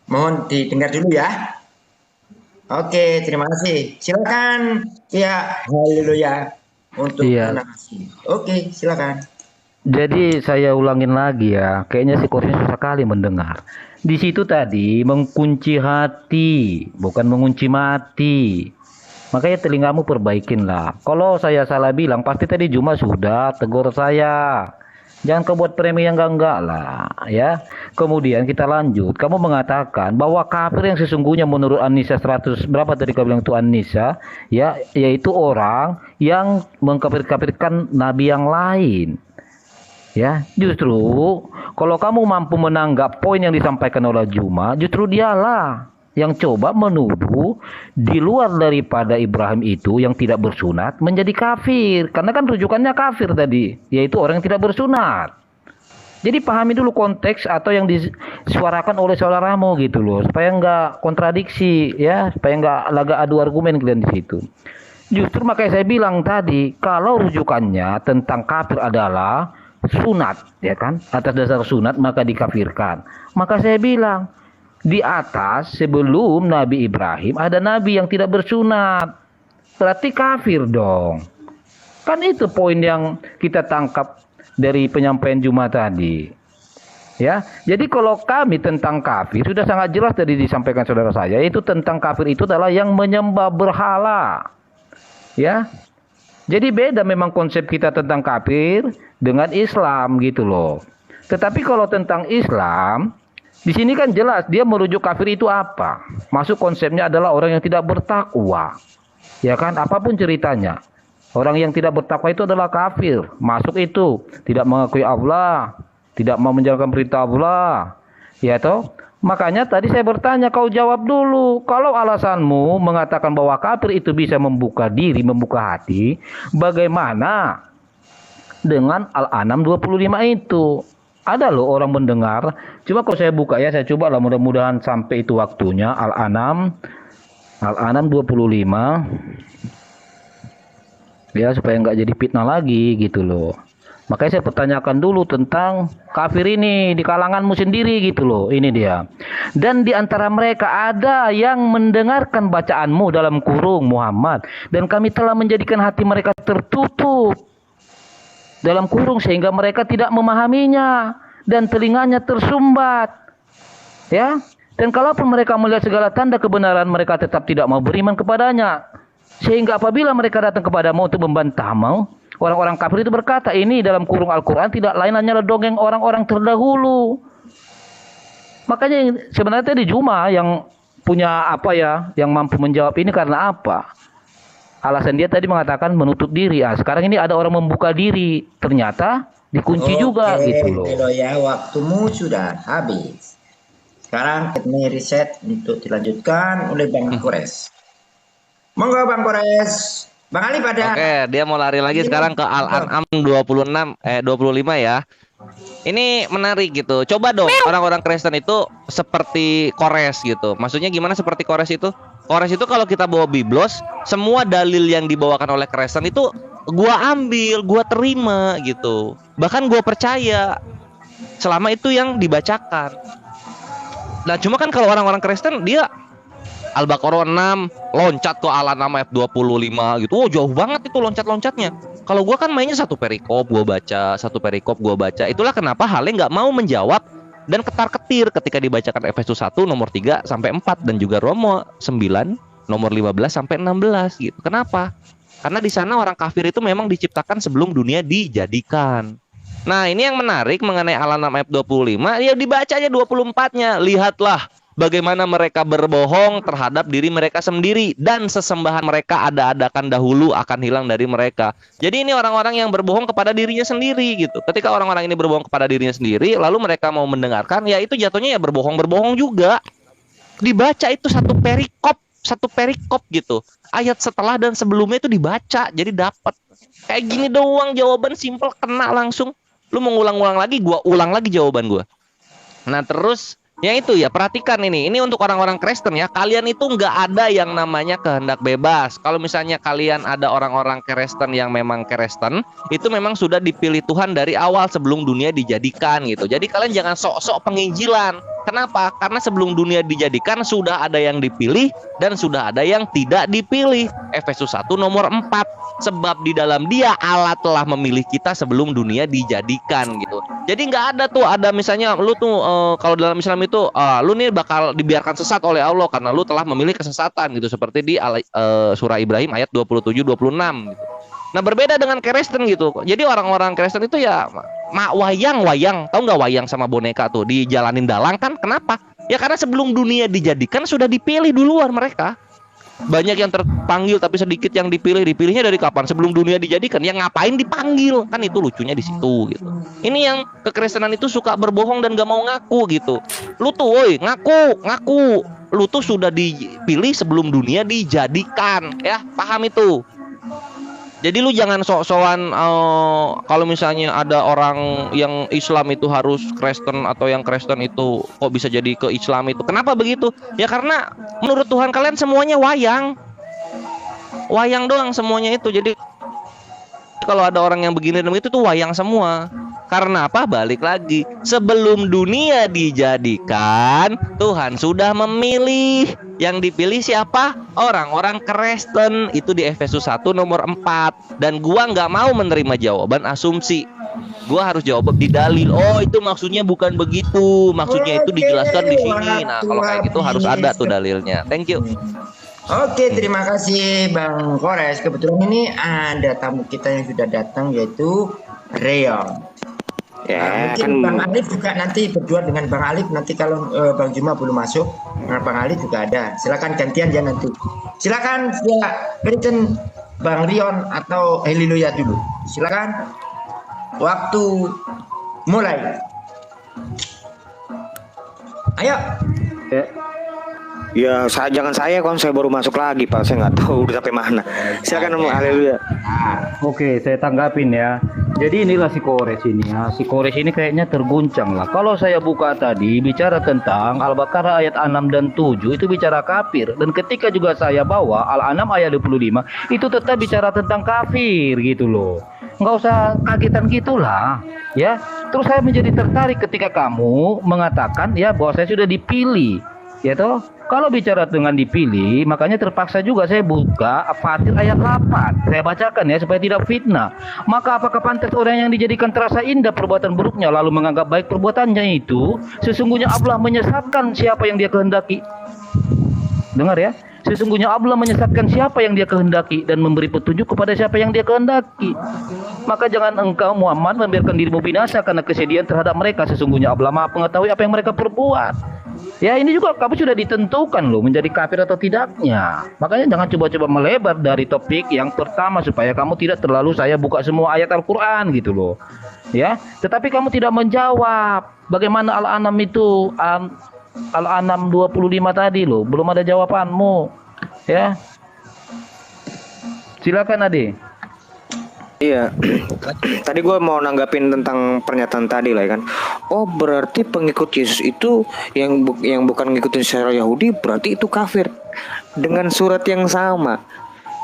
Speaker 5: Mohon didengar dulu ya. Oke, terima kasih. Silakan ya, haleluya untuk
Speaker 3: Iya.
Speaker 5: narasi. Oke, silakan.
Speaker 3: Jadi saya ulangin lagi ya, kayaknya si Korsnya susah kali mendengar. Di situ tadi mengunci hati, bukan mengunci mati. Makanya telingamu perbaikin lah. Kalau saya salah bilang, pasti tadi Juma sudah tegur saya. Jangan kau buat premi yang enggak lah, ya. Kemudian kita lanjut. Kamu mengatakan bahwa kafir yang sesungguhnya menurut An-Nisa 100 berapa tadi kau bilang itu An-Nisa, ya, yaitu orang yang mengkafir-kafirkan nabi yang lain. Ya, justru kalau kamu mampu menanggap poin yang disampaikan oleh Juma, justru dialah yang coba menuduh di luar daripada Ibrahim itu yang tidak bersunat menjadi kafir. Karena kan rujukannya kafir tadi, yaitu orang yang tidak bersunat. Jadi pahami dulu konteks atau yang disuarakan oleh saudaramu gitu loh, supaya nggak kontradiksi ya, supaya nggak laga adu argumen kalian di situ. Justru makanya saya bilang tadi, kalau rujukannya tentang kafir adalah sunat, ya kan, atas dasar sunat maka dikafirkan. Maka saya bilang, di atas sebelum Nabi Ibrahim ada nabi yang tidak bersunat, berarti kafir dong. Kan itu poin yang kita tangkap dari penyampaian Juma tadi. Ya, jadi kalau kami tentang kafir sudah sangat jelas tadi disampaikan saudara saya, itu tentang kafir itu adalah yang menyembah berhala. Ya. Jadi beda memang konsep kita tentang kafir dengan Islam gitu loh. Tetapi kalau tentang Islam, di sini kan jelas dia merujuk kafir itu apa? Masuk konsepnya adalah orang yang tidak bertakwa. Ya kan, apapun ceritanya. Orang yang tidak bertakwa itu adalah kafir. Masuk itu, tidak mengakui Allah, tidak mau menjalankan perintah Allah. Ya toh? Makanya tadi saya bertanya, kau jawab dulu. Kalau alasanmu mengatakan bahwa kafir itu bisa membuka diri, membuka hati, bagaimana dengan Al-An'am 25 itu? Ada loh orang mendengar. Cuma kalau saya buka ya, saya coba lah, mudah-mudahan sampai itu waktunya. Al-An'am 25. Ya, supaya nggak jadi fitnah lagi gitu loh. Makanya saya pertanyakan dulu tentang kafir ini di kalanganmu sendiri gitu loh. Ini dia. Dan di antara mereka ada yang mendengarkan bacaanmu dalam kurung Muhammad. Dan kami telah menjadikan hati mereka tertutup dalam kurung sehingga mereka tidak memahaminya. Dan telinganya tersumbat. Ya. Dan kalaupun mereka melihat segala tanda kebenaran, mereka tetap tidak mau beriman kepadanya. Sehingga apabila mereka datang kepadamu untuk membantahmu, orang-orang kafir itu berkata, ini dalam kurung Al-Quran tidak lain hanyalah dongeng orang-orang terdahulu. Makanya sebenarnya tadi Juma yang punya apa ya, yang mampu menjawab ini karena apa? Alasan dia tadi mengatakan menutup diri. Sekarang ini ada orang membuka diri, ternyata dikunci juga gitu loh.
Speaker 5: Ya, waktumu sudah habis. Sekarang ini riset untuk dilanjutkan oleh Bang Kores. Monggo Bang Kores. Bang Ali pada.
Speaker 4: Oke, dia mau lari lagi sekarang ke Al-An'am 25 ya. Ini menarik gitu. Coba dong orang-orang Kristen itu seperti Kores gitu. Maksudnya gimana seperti Kores itu? Kores itu kalau kita bawa biblos, semua dalil yang dibawakan oleh Kristen itu gua ambil, gua terima gitu. Bahkan gua percaya selama itu yang dibacakan. Nah, cuma kan kalau orang-orang Kristen dia Al-Baqarah 6 loncat ke Al-An'am ayat 25 gitu. Oh, jauh banget itu loncat-loncatnya. Kalau gua kan mainnya satu perikop gua baca, satu perikop gua baca. Itulah kenapa Hale nggak mau menjawab dan ketar-ketir ketika dibacakan Efesus 1 nomor 3 sampai 4 dan juga Roma 9 nomor 15 sampai 16 gitu. Kenapa? Karena di sana orang kafir itu memang diciptakan sebelum dunia dijadikan. Nah, ini yang menarik mengenai Al-An'am ayat 25, ya dibaca aja 24-nya. Lihatlah bagaimana mereka berbohong terhadap diri mereka sendiri dan sesembahan mereka ada-adakan dahulu akan hilang dari mereka. Jadi ini orang-orang yang berbohong kepada dirinya sendiri gitu. Ketika orang-orang ini berbohong kepada dirinya sendiri, lalu mereka mau mendengarkan, ya itu jatuhnya ya berbohong-berbohong juga. Dibaca itu satu perikop gitu. Ayat setelah dan sebelumnya itu dibaca, jadi dapat. Kayak gini doang jawaban simple, kena langsung. Lu mau ngulang-ngulang lagi, gua ulang lagi jawaban gua. Nah, terus ya itu ya, perhatikan ini untuk orang-orang Kristen ya. Kalian itu nggak ada yang namanya kehendak bebas. Kalau misalnya kalian ada orang-orang Kristen yang memang Kristen, itu memang sudah dipilih Tuhan dari awal sebelum dunia dijadikan gitu. Jadi kalian jangan sok-sok penginjilan. Kenapa? Karena sebelum dunia dijadikan sudah ada yang dipilih dan sudah ada yang tidak dipilih. Efesus 1 nomor 4. Sebab di dalam Dia Allah telah memilih kita sebelum dunia dijadikan gitu. Jadi nggak ada tuh, ada misalnya lu tuh kalau dalam Islam itu itu lu nih bakal dibiarkan sesat oleh Allah karena lu telah memilih kesesatan gitu, seperti di surah Ibrahim ayat 27-26 gitu. Nah, berbeda dengan Kristen gitu. Jadi orang-orang Kristen itu ya wayang, tahu nggak wayang sama boneka tuh dijalanin dalang kan? Kenapa? Ya karena sebelum dunia dijadikan sudah dipilih duluan mereka. Banyak yang terpanggil tapi sedikit yang dipilih. Dipilihnya dari kapan? Sebelum dunia dijadikan. Ya ngapain dipanggil? Kan itu lucunya di situ gitu. Ini yang kekristenan itu suka berbohong dan gak mau ngaku gitu. Lu tuh woi, ngaku. Lu tuh sudah dipilih sebelum dunia dijadikan. Ya, paham itu. Jadi lu jangan sok-sokan kalau misalnya ada orang yang Islam itu harus Kristen atau yang Kristen itu kok bisa jadi ke Islam itu. Kenapa begitu? Ya karena menurut Tuhan kalian semuanya wayang. Wayang doang semuanya itu. Jadi kalau ada orang yang begini dan begitu tuh wayang semua. Karena apa? Balik lagi. Sebelum dunia dijadikan, Tuhan sudah memilih. Yang dipilih siapa? Orang-orang Kristen. Itu di Efesus 1 nomor 4. Dan gua nggak mau menerima jawaban asumsi. Gua harus jawab di dalil. Oh, itu maksudnya bukan begitu. Maksudnya itu dijelaskan di sini. Nah, kalau kayak gitu harus ada tuh dalilnya. Thank you.
Speaker 5: Oke, terima kasih Bang Kores. Kebetulan ini ada tamu kita yang sudah datang, yaitu Reon.
Speaker 1: Ya,
Speaker 5: Mungkin
Speaker 1: kan
Speaker 5: Bang Alif juga nanti berdua dengan Bang Alif. Nanti kalau Bang Juma belum masuk, nah Bang Alif juga ada. Silakan gantian ya nanti. Silakan ya, Kristen Bang Rion atau Haleluya dulu. Silakan. Waktu mulai. Ayo.
Speaker 1: ya jangan saya kan saya baru masuk lagi Pak, saya nggak tahu udah sampai mana. Silakan Haleluya.
Speaker 3: Oke, saya tanggapin ya. Jadi inilah si Kores ini ya. Si Kores ini kayaknya terguncang lah. Kalau saya buka tadi bicara tentang Al-Baqarah ayat 6 dan 7 itu bicara kafir. Dan ketika juga saya bawa Al-An'am ayat 25 itu tetap bicara tentang kafir gitu loh. Nggak usah kagetan gitulah ya. Terus saya menjadi tertarik ketika kamu mengatakan ya bahwa saya sudah dipilih. Ya toh, kalau bicara dengan dipilih, makanya terpaksa juga saya buka Fatir ayat 8. Saya bacakan ya supaya tidak fitnah. Maka apakah pantas orang yang dijadikan terasa indah perbuatan buruknya lalu menganggap baik perbuatannya itu? Sesungguhnya Allah menyesatkan siapa yang dia kehendaki. Dengar ya. Sesungguhnya Allah menyesatkan siapa yang dia kehendaki dan memberi petunjuk kepada siapa yang dia kehendaki. Maka jangan engkau Muhammad membiarkan dirimu binasa karena kesedihan terhadap mereka. Sesungguhnya Allah Maha mengetahui apa yang mereka perbuat. Ya ini juga kamu sudah ditentukan loh menjadi kafir atau tidaknya. Makanya jangan coba-coba melebar dari topik yang pertama supaya kamu tidak terlalu saya buka semua ayat Al-Quran gitu loh. Ya, tetapi kamu tidak menjawab bagaimana Al-An'am itu Al-An'am 25 tadi loh, belum ada jawabanmu. Ya. Silakan Ade.
Speaker 1: Iya, tadi gue mau nanggapin tentang pernyataan tadi lah ya kan. Oh berarti pengikut Yesus itu yang bukan ngikutin secara Yahudi berarti itu kafir. Dengan surat yang sama,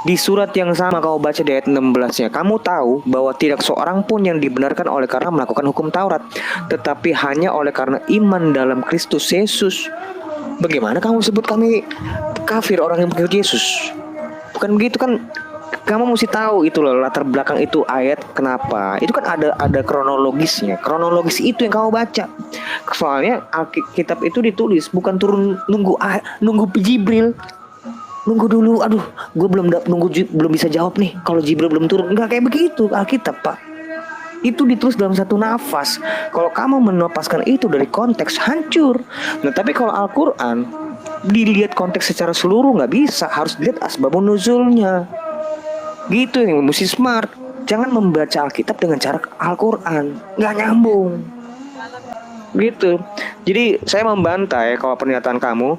Speaker 1: di surat yang sama kau baca di ayat 16-nya, kamu tahu bahwa tidak seorang pun yang dibenarkan oleh karena melakukan hukum Taurat, tetapi hanya oleh karena iman dalam Kristus Yesus. Bagaimana kamu sebut kami kafir orang yang mengikut Yesus? Bukan begitu kan? Kamu mesti tahu itu loh latar belakang itu ayat kenapa. Itu kan ada kronologisnya. Kronologis itu yang kamu baca. Soalnya Alkitab itu ditulis bukan turun nunggu Jibril. Nunggu dulu. Aduh, gue belum bisa jawab nih kalau Jibril belum turun. Enggak kayak begitu Alkitab, Pak. Itu ditulis dalam satu nafas. Kalau kamu melepaskan itu dari konteks hancur. Nah, tapi kalau Al-Qur'an dilihat konteks secara seluruh nggak bisa, harus dilihat asbabun nuzulnya. Gitu yang mesti smart. Jangan membaca Alkitab dengan cara Al-Quran, nggak nyambung. Gitu. Jadi saya membantah ya kalau pernyataan kamu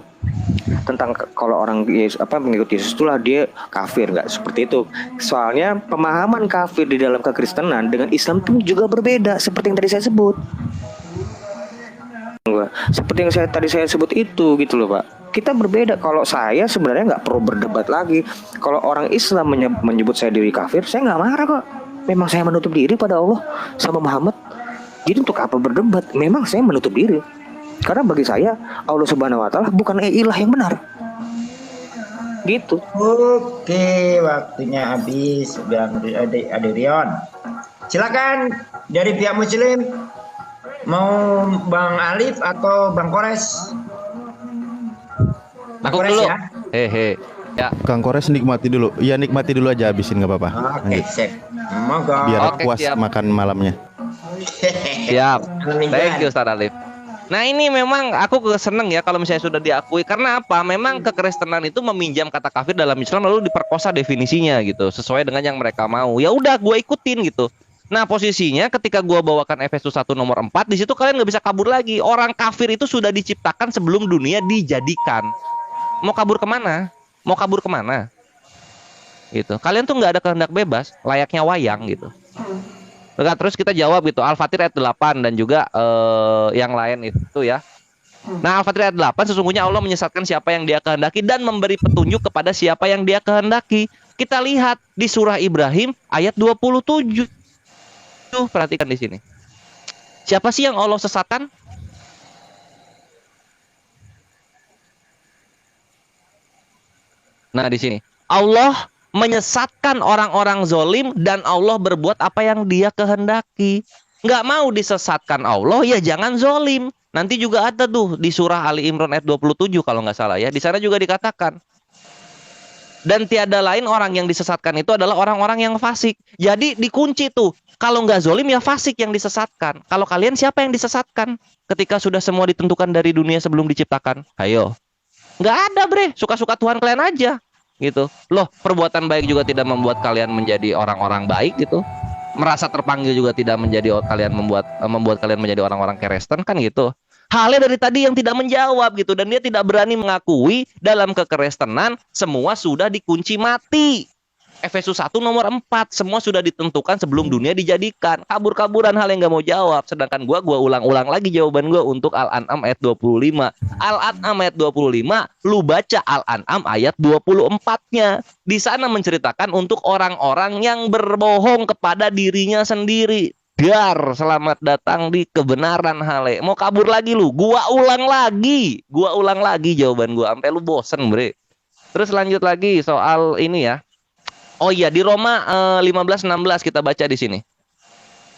Speaker 1: tentang kalau orang Yesus mengikut Yesus itulah dia kafir, nggak seperti itu. Soalnya pemahaman kafir di dalam kekristenan dengan Islam itu juga berbeda seperti yang tadi saya sebut. Seperti yang tadi saya sebut itu gitu loh Pak. Kita berbeda. Kalau saya sebenarnya nggak perlu berdebat lagi. Kalau orang Islam menyebut saya diri kafir, saya nggak marah kok. Memang saya menutup diri pada Allah sama Muhammad. Jadi untuk apa berdebat? Memang saya menutup diri. Karena bagi saya Allah Subhanahu Wa Taala bukan ilah yang benar. Gitu.
Speaker 5: Oke, waktunya habis. Bang Adrian. Silakan dari pihak Muslim. Mau Bang Alif atau Bang Kores? Bang
Speaker 4: Aku
Speaker 5: Kores
Speaker 4: dulu.
Speaker 5: ya.
Speaker 4: Hehe. Ya.
Speaker 6: Kang Kores nikmati dulu. Ya nikmati dulu aja, habisin nggak apa-apa.
Speaker 5: Oke,
Speaker 6: Lanjut.
Speaker 5: sip. Monggo.
Speaker 6: Biar
Speaker 4: Oke,
Speaker 6: puas
Speaker 4: siap.
Speaker 6: makan malamnya.
Speaker 4: Siap.
Speaker 5: Mingguan.
Speaker 4: Thank you Ustaz Alif. Nah ini memang aku seneng ya kalau misalnya sudah diakui. Karena apa? Memang kekristenan itu meminjam kata kafir dalam Islam lalu diperkosa definisinya gitu, sesuai dengan yang mereka mau. Ya udah gue ikutin gitu. Nah posisinya ketika gue bawakan Efesus 1 nomor 4, di situ kalian nggak bisa kabur lagi. Orang kafir itu sudah diciptakan sebelum dunia dijadikan. Mau kabur kemana? Mau kabur kemana? Gitu. Kalian tuh nggak ada kehendak bebas, layaknya wayang gitu. Nah, terus kita jawab gitu, Al-Fatir ayat 8 dan juga yang lain itu ya. Nah, Al-Fatir ayat 8, sesungguhnya Allah menyesatkan siapa yang Dia kehendaki dan memberi petunjuk kepada siapa yang Dia kehendaki. Kita lihat di surah Ibrahim ayat 27. Perhatikan di sini. Siapa sih yang Allah sesatkan? Nah, di sini. Allah menyesatkan orang-orang zolim dan Allah berbuat apa yang Dia kehendaki. Nggak mau disesatkan Allah, ya jangan zolim. Nanti juga ada tuh di surah Ali Imran ayat 27 kalau nggak salah ya. Di sana juga dikatakan. Dan tiada lain orang yang disesatkan itu adalah orang-orang yang fasik. Jadi dikunci tuh. Kalau nggak zolim ya fasik yang disesatkan. Kalau kalian siapa yang disesatkan? Ketika sudah semua ditentukan dari dunia sebelum diciptakan. Ayo. Nggak ada bre. Suka-suka Tuhan kalian aja. Gitu. Loh, perbuatan baik juga tidak membuat kalian menjadi orang-orang baik gitu. Merasa terpanggil juga tidak menjadi kalian membuat kalian menjadi orang-orang Kristen kan gitu. Halnya dari tadi yang tidak menjawab gitu dan dia tidak berani mengakui dalam kekristenan semua sudah dikunci mati. Efesus 1 nomor 4, semua sudah ditentukan sebelum dunia dijadikan. Kabur-kaburan hal yang nggak mau jawab. Sedangkan gua ulang-ulang lagi jawaban gua untuk Al-An'am ayat 25. Al-An'am ayat 25, lu baca Al-An'am ayat 24-nya. Di sana menceritakan untuk orang-orang yang berbohong kepada dirinya sendiri. Dar, selamat datang di kebenaran hale. Mau kabur lagi lu? Gua ulang lagi jawaban gua sampai lu bosen, bre. Terus lanjut lagi soal ini ya. Oh iya, di Roma 15:16 kita baca di sini.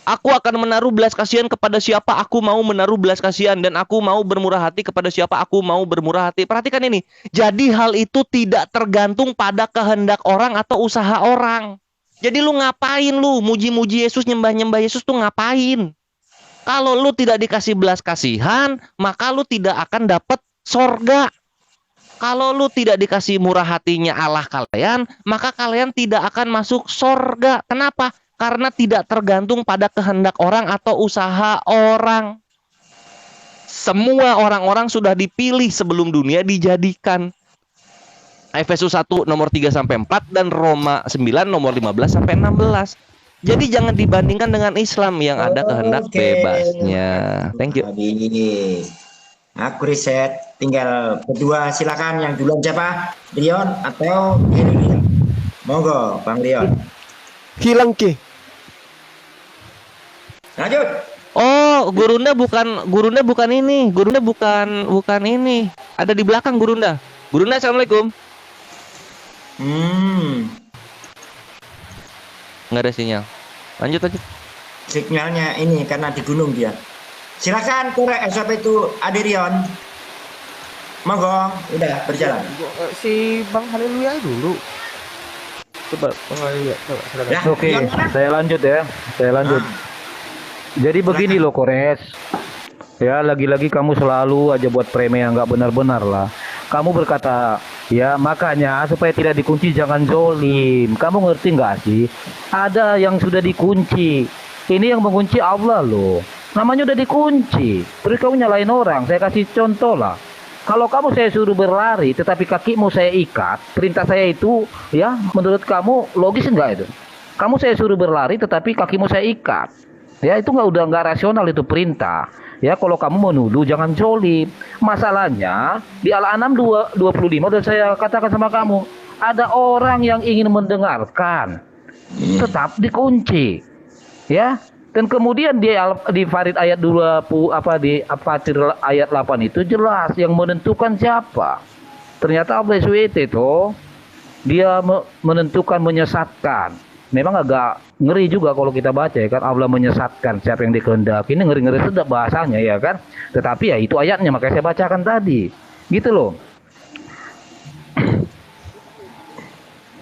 Speaker 4: Aku akan menaruh belas kasihan kepada siapa aku mau menaruh belas kasihan dan aku mau bermurah hati kepada siapa aku mau bermurah hati. Perhatikan ini. Jadi hal itu tidak tergantung pada kehendak orang atau usaha orang. Jadi lu ngapain lu muji-muji Yesus, nyembah-nyembah Yesus tuh ngapain? Kalau lu tidak dikasih belas kasihan, maka lu tidak akan dapat sorga. Kalau lu tidak dikasih murah hatinya Allah kalian, maka kalian tidak akan masuk sorga. Kenapa? Karena tidak tergantung pada kehendak orang atau usaha orang. Semua orang-orang sudah dipilih sebelum dunia dijadikan. Efesus 1 nomor 3-4 dan Roma 9 nomor 15-16. Jadi jangan dibandingkan dengan Islam yang ada kehendak bebasnya. Thank you.
Speaker 5: Habis. Aku riset, tinggal berdua, silakan yang duluan siapa? Rion atau Heri? Monggo, Bang Rion.
Speaker 2: Hilang ki.
Speaker 5: Lanjut.
Speaker 4: Oh, Gurunda bukan ini. Gurunda bukan ini. Ada di belakang Gurunda. Gurunda, assalamualaikum. Nggak ada sinyal. Lanjut aja.
Speaker 5: Signalnya ini karena di gunung dia. Silakan korek siapa itu Adirion. Monggo, udah berjalan.
Speaker 8: Si Bang Haleluya dulu. Coba Bang Haleluya, coba silakan.
Speaker 5: Ya,
Speaker 3: Oke,
Speaker 5: Rion mana?
Speaker 3: saya lanjut ya. Saya lanjut. Jadi begini loh Kores. Ya lagi-lagi kamu selalu aja buat premi yang nggak benar-benar lah. Kamu berkata, ya makanya supaya tidak dikunci jangan zolim. Kamu ngerti nggak sih? Ada yang sudah dikunci. Ini yang mengunci Allah loh. Namanya udah dikunci. Terus kamu nyalain orang. Saya kasih contoh lah. Kalau kamu saya suruh berlari, tetapi kakimu saya ikat, perintah saya itu, ya menurut kamu logis nggak itu? Kamu saya suruh berlari, tetapi kakimu saya ikat. Ya itu udah nggak rasional itu perintah. Ya kalau kamu menuduh jangan zolim. Masalahnya di Al-An'am 25 udah saya katakan sama kamu. Ada orang yang ingin mendengarkan, tetap dikunci. Ya. Dan kemudian di Farid ayat 20 di Fatir ayat 8 itu jelas yang menentukan siapa. Ternyata Allah SWT itu dia menentukan menyesatkan. memang agak ngeri juga kalau kita baca ya kan, Allah menyesatkan siapa yang dikehendaki. Ini ngeri-ngeri sedap bahasanya ya kan. Tetapi ya itu ayatnya, makanya saya bacakan tadi. Gitu loh.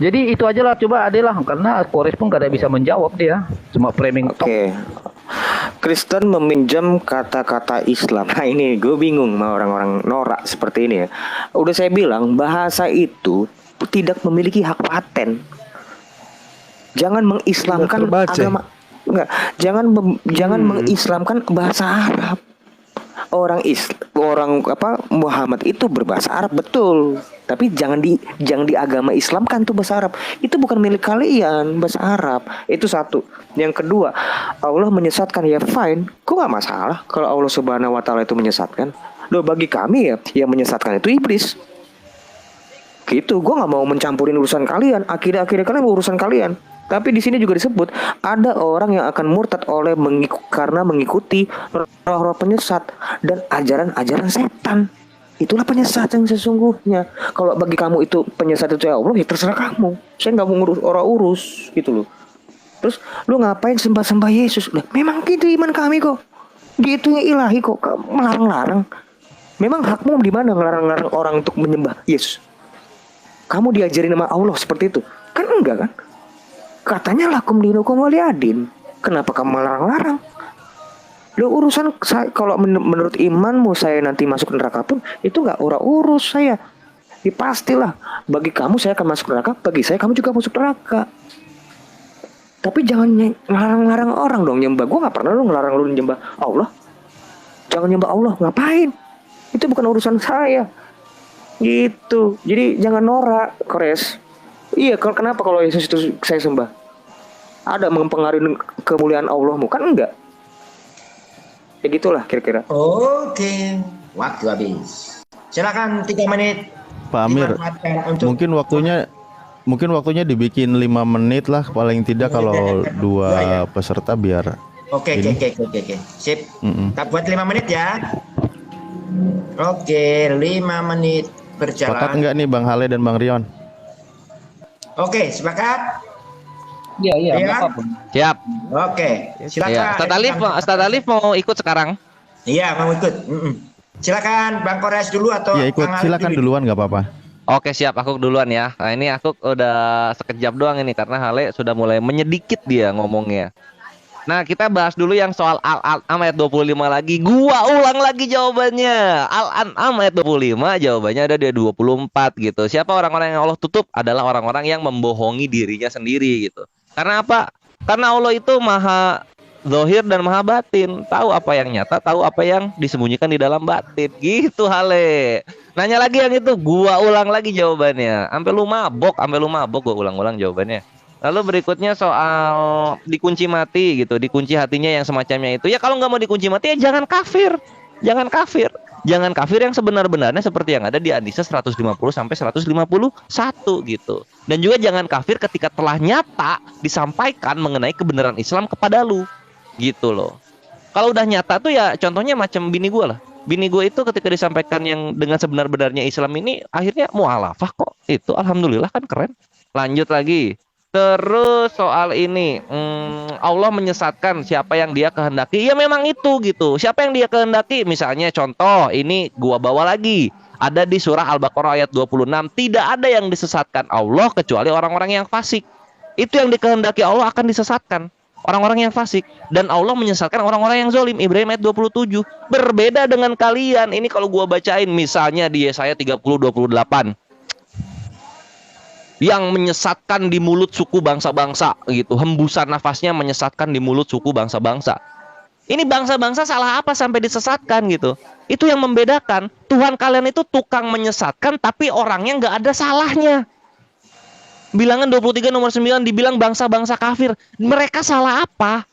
Speaker 3: Jadi itu aja lah, coba Adelah, karena Kores pun gak ada bisa menjawab dia, cuma framing top.
Speaker 1: Oke. Kristen meminjam kata-kata Islam. Nah ini gue bingung sama orang-orang norak seperti ini ya. Udah saya bilang bahasa itu tidak memiliki hak paten. Jangan mengislamkan
Speaker 2: Tidak terbaca.
Speaker 1: agama. Enggak, jangan mengislamkan bahasa Arab. Orang Muhammad itu berbahasa Arab betul, tapi jangan di agama Islamkan tuh bahasa Arab. Itu bukan milik kalian bahasa Arab. Itu satu. Yang kedua, Allah menyesatkan ya fine, kok nggak masalah kalau Allah Subhanahu Wa Taala itu menyesatkan. Loh bagi kami ya yang menyesatkan itu iblis. Gitu, gue nggak mau mencampurin urusan kalian. Akidah kalian urusan kalian. Tapi di sini juga disebut ada orang yang akan murtad karena mengikuti roh-roh penyesat dan ajaran-ajaran setan. Itulah penyesat yang sesungguhnya. Kalau bagi kamu itu penyesat itu ya Allah, ya terserah kamu. Saya nggak mau urus gitu loh. Terus lu ngapain sembah-sembah Yesus? Lah, memang gitu iman kami kok. Gitu ya ilahi kok. Kamu melarang-larang. Memang hakmu di mana ngelarang-larang orang untuk menyembah Yesus? Kamu diajarin sama Allah seperti itu? Kan enggak kan? Katanya lakum dinukum waliyadin. Kenapa kamu melarang-larang? Lo urusan saya, kalau menurut imanmu saya nanti masuk neraka pun itu nggak urus saya. Ya pastilah bagi kamu saya akan masuk neraka, bagi saya kamu juga masuk neraka. Tapi jangan ngelarang-larang orang dong nyembah. Gue nggak pernah lo ngelarang lo nyembah Allah. Jangan nyembah Allah, ngapain? Itu bukan urusan saya. Gitu. Jadi jangan norak, Kores. Iya, kenapa kalau Yesus itu saya sembah? Ada mempengaruhi kemuliaan Allahmu? Kan enggak. Ya gitulah kira-kira.
Speaker 5: Oke, waktu habis. Silakan 3 menit.
Speaker 6: Pak Amir,
Speaker 5: dimanfaatkan untuk
Speaker 6: mungkin waktunya dibikin 5 menit lah paling tidak kalau dua peserta biar
Speaker 5: Oke. Sip. Tak buat 5 menit ya. Oke, 5 menit
Speaker 6: sepakat
Speaker 5: berjalan.
Speaker 6: enggak nih Bang Hale dan Bang Rion?
Speaker 5: Oke, sepakat?
Speaker 3: Iya,
Speaker 5: Iya.
Speaker 3: nggak apa-apa.
Speaker 4: Siap.
Speaker 5: Oke, silakan.
Speaker 4: Ya, Ustadz Alif mau ikut sekarang?
Speaker 5: Iya, mau ikut. Silakan Bang Kores dulu atau
Speaker 6: Ya ikut,
Speaker 5: Bang Alif
Speaker 6: silakan
Speaker 5: dulu?
Speaker 6: duluan nggak apa-apa.
Speaker 4: Oke siap, aku duluan ya. Nah ini aku udah sekejap doang ini karena Hale sudah mulai menyedikit dia ngomongnya. Nah kita bahas dulu yang soal Al-An'am ayat 25 lagi. Gua ulang lagi jawabannya. Al-An'am ayat 25 jawabannya ada di 24 gitu. Siapa orang-orang yang Allah tutup? Adalah orang-orang yang membohongi dirinya sendiri gitu. Karena apa? Karena Allah itu maha zahir dan maha batin. Tahu apa yang nyata, tahu apa yang disembunyikan di dalam batin. Gitu Hale. Nanya lagi yang itu, gua ulang lagi jawabannya. Sampai lu mabok gua ulang-ulang jawabannya. Lalu berikutnya soal dikunci mati gitu, dikunci hatinya yang semacamnya itu. Ya kalau nggak mau dikunci mati ya jangan kafir. Jangan kafir. Jangan kafir yang sebenar-benarnya seperti yang ada di An-Nisa 150 sampai 151 gitu. Dan juga jangan kafir ketika telah nyata disampaikan mengenai kebenaran Islam kepada lu. Gitu loh. Kalau udah nyata tuh ya contohnya macam bini gue lah. Bini gue itu ketika disampaikan yang dengan sebenar-benarnya Islam ini akhirnya mualafah kok. Itu alhamdulillah kan keren. Lanjut lagi. Terus soal ini Allah menyesatkan siapa yang dia kehendaki. Ya memang itu gitu. Siapa yang dia kehendaki? Misalnya contoh ini gua bawa lagi. Ada di surah Al-Baqarah ayat 26. Tidak ada yang disesatkan Allah kecuali orang-orang yang fasik. Itu yang dikehendaki Allah akan disesatkan. Orang-orang yang fasik. Dan Allah menyesatkan orang-orang yang zalim. Ibrahim ayat 27. Berbeda dengan kalian. Ini kalau gua bacain misalnya di Yesaya 30:28. Yang menyesatkan di mulut suku bangsa-bangsa gitu. Hembusan nafasnya menyesatkan di mulut suku bangsa-bangsa. Ini bangsa-bangsa salah apa sampai disesatkan gitu. Itu yang membedakan. Tuhan kalian itu tukang menyesatkan tapi orangnya nggak ada salahnya. Bilangan 23 nomor 9 dibilang bangsa-bangsa kafir. Mereka salah apa?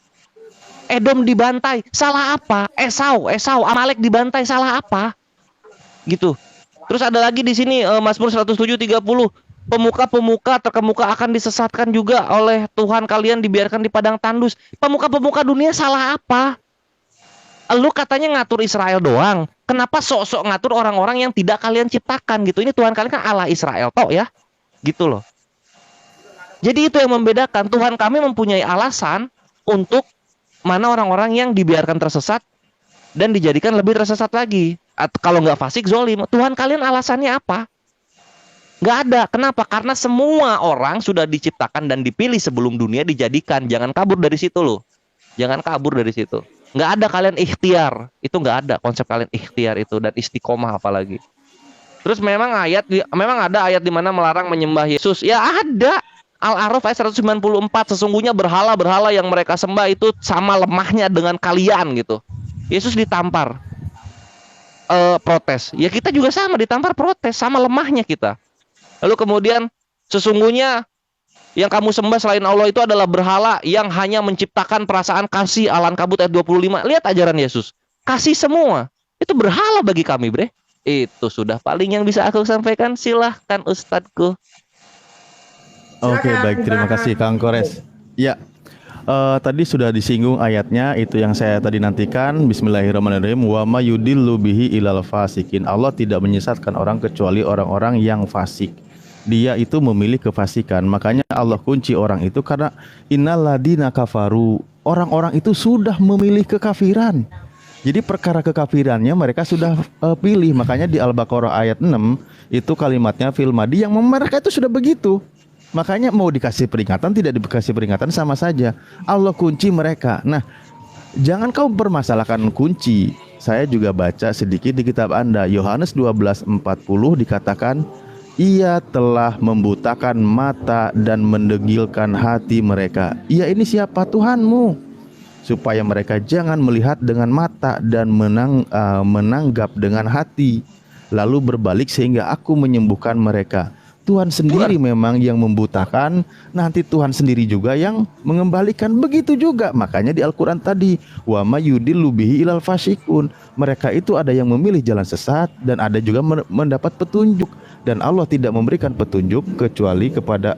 Speaker 4: Edom dibantai, salah apa? Esau, Amalek dibantai, salah apa? Gitu. Terus ada lagi di sini Mazmur 107:30. Pemuka-pemuka terkemuka akan disesatkan juga oleh Tuhan kalian dibiarkan di padang tandus. Pemuka-pemuka dunia salah apa? Lu katanya ngatur Israel doang. Kenapa sok-sok ngatur orang-orang yang tidak kalian ciptakan gitu? Ini Tuhan kalian kan Allah Israel toh ya. Gitu loh. Jadi itu yang membedakan. Tuhan kami mempunyai alasan untuk mana orang-orang yang dibiarkan tersesat dan dijadikan lebih tersesat lagi. Kalau nggak fasik, zolim. Tuhan kalian alasannya apa? Nggak ada. Kenapa? Karena semua orang sudah diciptakan dan dipilih sebelum dunia dijadikan. Jangan kabur dari situ loh. Jangan kabur dari situ. Nggak ada kalian ikhtiar. Itu nggak ada konsep kalian ikhtiar itu, dan istiqomah apalagi. Terus memang ada ayat di mana melarang menyembah Yesus. Ya ada. Al-A'raf ayat 194, sesungguhnya berhala-berhala yang mereka sembah itu sama lemahnya dengan kalian gitu. Yesus ditampar, protes. Ya kita juga sama ditampar, protes, sama lemahnya kita. Lalu kemudian sesungguhnya yang kamu sembah selain Allah itu adalah berhala yang hanya menciptakan perasaan kasih. Al-Ankabut ayat 25. Lihat ajaran Yesus. Kasih semua. Itu berhala bagi kami, bre. Itu sudah paling yang bisa aku sampaikan. Silahkan Ustadku.
Speaker 6: Oke, baik, terima kasih Kang Kores. Ya, tadi sudah disinggung ayatnya, itu yang saya tadi nantikan. Bismillahirrahmanirrahim. Wa ma yudillu bihi ilal fasikin. Allah tidak menyesatkan orang kecuali orang-orang yang fasik. Dia itu memilih kefasikan. Makanya Allah kunci orang itu karena innalladzina kafaru. Orang-orang itu sudah memilih kekafiran. Jadi perkara kekafirannya mereka sudah pilih. Makanya di Al-Baqarah ayat 6 itu kalimatnya fil madi, yang mereka itu sudah begitu. Makanya mau dikasih peringatan, tidak dikasih peringatan sama saja. Allah kunci mereka. Nah, jangan kau permasalahkan kunci. Saya juga baca sedikit di kitab Anda. Yohanes 12:40 dikatakan, Ia telah membutakan mata dan mendegilkan hati mereka. Ia ini siapa? Tuhanmu. Supaya mereka jangan melihat dengan mata dan menanggap dengan hati, lalu berbalik sehingga aku menyembuhkan mereka. Tuhan sendiri memang yang membutakan, nanti Tuhan sendiri juga yang mengembalikan. Begitu juga makanya di Al-Quran tadi, wa ma yudillu bihi ilal fasikun. Mereka itu ada yang memilih jalan sesat dan ada juga mendapat petunjuk. Dan Allah tidak memberikan petunjuk kecuali kepada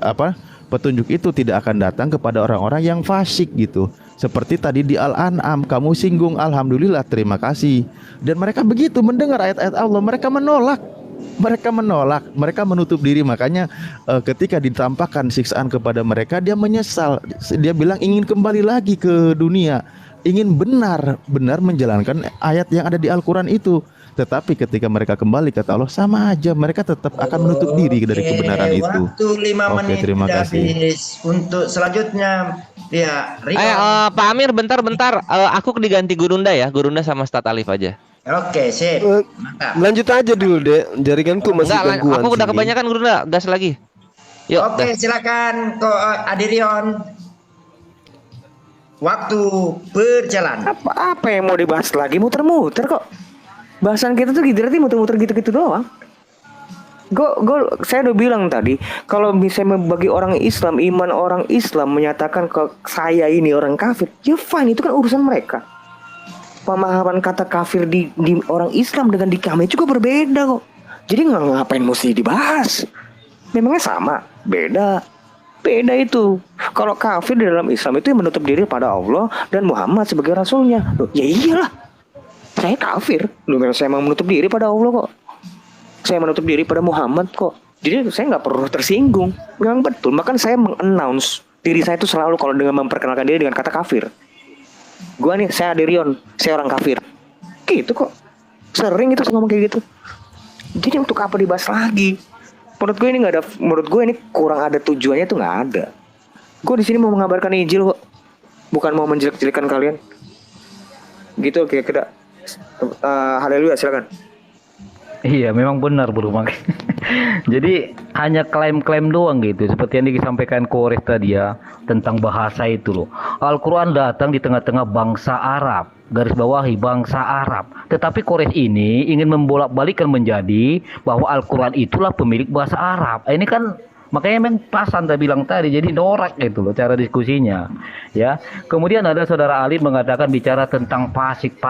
Speaker 6: petunjuk itu tidak akan datang kepada orang-orang yang fasik gitu. Seperti tadi di Al-An'am kamu singgung, alhamdulillah, terima kasih. Dan mereka begitu mendengar ayat-ayat Allah, mereka menolak. Mereka menutup diri. Makanya ketika ditampakkan siksaan kepada mereka, dia menyesal. Dia bilang ingin kembali lagi ke dunia, ingin benar-benar menjalankan ayat yang ada di Al-Quran itu. Tetapi ketika mereka kembali kata Allah, sama aja, mereka tetap akan menutup diri dari kebenaran itu.
Speaker 5: Waktu 5 menit
Speaker 6: terima
Speaker 5: sudah
Speaker 6: kasih.
Speaker 5: habis. Untuk selanjutnya ya Rion.
Speaker 4: Pak Amir, bentar. Aku diganti Gurunda ya. Gurunda sama Ustadz Alif aja.
Speaker 5: Oke, sip. Mantap.
Speaker 2: Lanjut aja dulu deh, jaringanku masih
Speaker 4: Enggak,
Speaker 2: gangguan.
Speaker 4: aku udah
Speaker 2: sini.
Speaker 4: kebanyakan Gurunda. Gas lagi. Yuk.
Speaker 5: Oke, silakan kok Adirion. Waktu berjalan.
Speaker 1: Apa yang mau dibahas lagi? Muter-muter kok. Bahasan kita tuh gitu, muter-muter gitu-gitu doang. Saya udah bilang tadi, kalau misalnya bagi orang Islam, iman orang Islam menyatakan ke saya ini orang kafir, ya fine, itu kan urusan mereka. Pemahaman kata kafir di orang Islam dengan di kami juga berbeda kok. Jadi ngapain mesti dibahas? Memangnya sama? Beda itu. Kalau kafir di dalam Islam itu yang menutup diri pada Allah dan Muhammad sebagai rasulnya. Loh, ya iyalah, saya kafir. Loh, saya memang menutup diri pada Allah kok. Saya menutup diri pada Muhammad kok. Jadi saya nggak perlu tersinggung. Memang betul. Bahkan saya mengannounce diri saya itu selalu kalau dengan memperkenalkan diri dengan kata kafir. Gua nih, saya Adirion, saya orang kafir. Gitu kok. Sering itu saya ngomong kayak gitu. Jadi untuk apa dibahas lagi? Menurut gue ini nggak ada. Menurut gue ini kurang ada tujuannya, tuh nggak ada. Gue di sini mau mengabarkan Injil kok, bukan mau menjelek-jelekan kalian. Gitu kira-kira. Haleluya, silakan.
Speaker 3: Iya, memang benar Bro Mak. Jadi hanya klaim-klaim doang gitu, seperti yang disampaikan Kores tadi ya, tentang bahasa itu loh. Al-Quran datang di tengah-tengah bangsa Arab, garis bawahi bangsa Arab. Tetapi Kores ini ingin membolak-balikkan menjadi bahwa Al-Quran itulah pemilik bahasa Arab. Ini kan makanya memang pas Anda bilang tadi, jadi norak gitu loh cara diskusinya ya. Kemudian ada saudara Ali mengatakan bicara tentang fasik.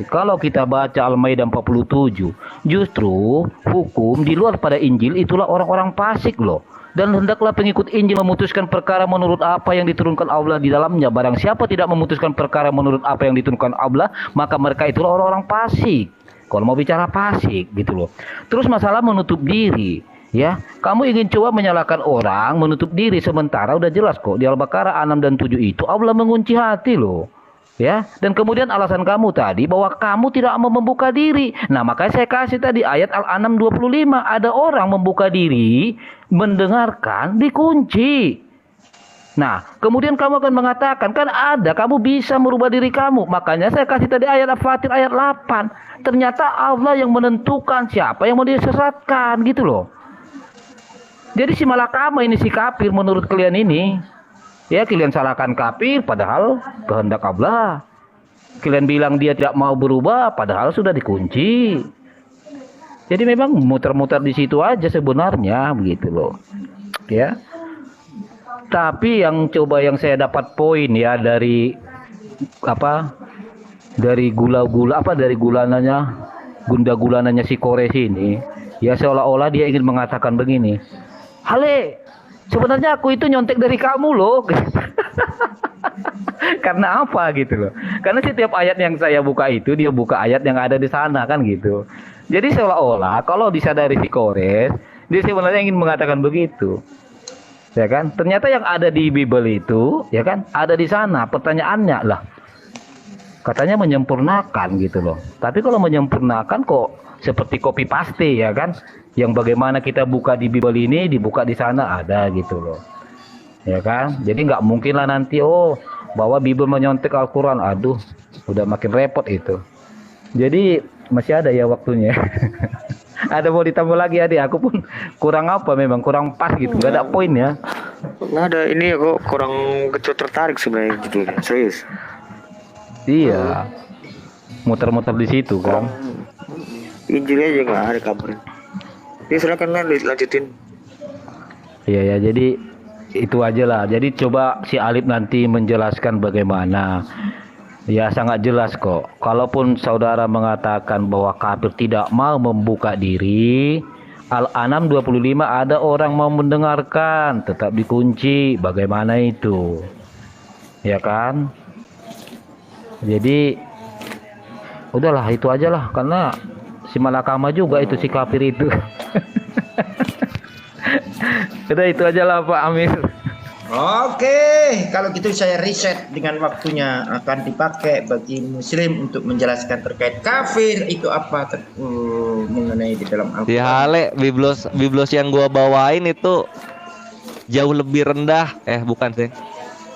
Speaker 3: Kalau kita baca Al-Maidah 47, justru hukum di luar pada Injil itulah orang-orang fasik loh. Dan hendaklah pengikut Injil memutuskan perkara menurut apa yang diturunkan Allah di dalamnya. Barang siapa tidak memutuskan perkara menurut apa yang diturunkan Allah, maka mereka itulah orang-orang fasik. Kalau mau bicara fasik gitu loh. Terus masalah menutup diri. Ya, kamu ingin coba menyalahkan orang, menutup diri, sementara udah jelas kok di Al-Baqarah 6 dan 7 itu Allah mengunci hati loh. Ya, dan kemudian alasan kamu tadi bahwa kamu tidak mau membuka diri. Nah, makanya saya kasih tadi ayat Al-An'am 25, ada orang membuka diri, mendengarkan, dikunci. Nah, kemudian kamu akan mengatakan, kan ada, kamu bisa merubah diri kamu. Makanya saya kasih tadi ayat Al-Fatir ayat 8. Ternyata Allah yang menentukan siapa yang mau disesatkan gitu loh. Jadi si malakama ini, si kafir menurut kalian ini, ya kalian salahkan kafir padahal kehendak Allah. Kalian bilang dia tidak mau berubah padahal sudah dikunci. Jadi memang muter-muter di situ aja sebenarnya begitu loh. Ya. Tapi yang saya dapat poin ya dari dari gunda-gulananya si Kores ini, ya seolah-olah dia ingin mengatakan begini, Hale, sebenarnya aku itu nyontek dari kamu loh. Karena apa gitu loh? Karena setiap ayat yang saya buka itu dia buka ayat yang ada di sana kan gitu. Jadi seolah-olah kalau disadari si Kores, dia sebenarnya ingin mengatakan begitu. Ya kan? Ternyata yang ada di Bible itu, ya kan, ada di sana. Pertanyaannya lah, katanya menyempurnakan gitu loh. Tapi kalau menyempurnakan kok seperti copy paste ya kan? Yang bagaimana kita buka di Bible ini, dibuka di sana ada gitu loh. Ya kan? Jadi nggak mungkin lah nanti bahwa Bible menyontek Al-Quran. Aduh, udah makin repot itu. Jadi masih ada ya waktunya. Ada mau ditambah lagi adik, aku pun kurang kurang pas gitu, nggak ada poinnya.
Speaker 1: Nggak ada, ini kok kurang tertarik sebenarnya judulnya, serius.
Speaker 3: Iya, muter-muter di situ kan.
Speaker 1: Injilnya aja nggak ada kabarnya. Ini silakan lah dilanjutin.
Speaker 3: Iya ya, jadi itu aja lah. Jadi coba si Alif nanti menjelaskan bagaimana. Ya sangat jelas kok. Kalaupun saudara mengatakan bahwa kafir tidak mau membuka diri, Al-An'am 25 ada orang mau mendengarkan, tetap dikunci. Bagaimana itu? Ya kan? Jadi udahlah itu aja lah, karena si malakama juga itu si kafir itu. Udah itu aja lah Pak Amir.
Speaker 5: Oke, kalau gitu saya riset dengan waktunya akan dipakai bagi muslim untuk menjelaskan terkait kafir itu apa mengenai di dalam
Speaker 4: Si
Speaker 5: Al-Quran.
Speaker 4: Hale, biblos yang gua bawain itu jauh lebih rendah, bukan sih.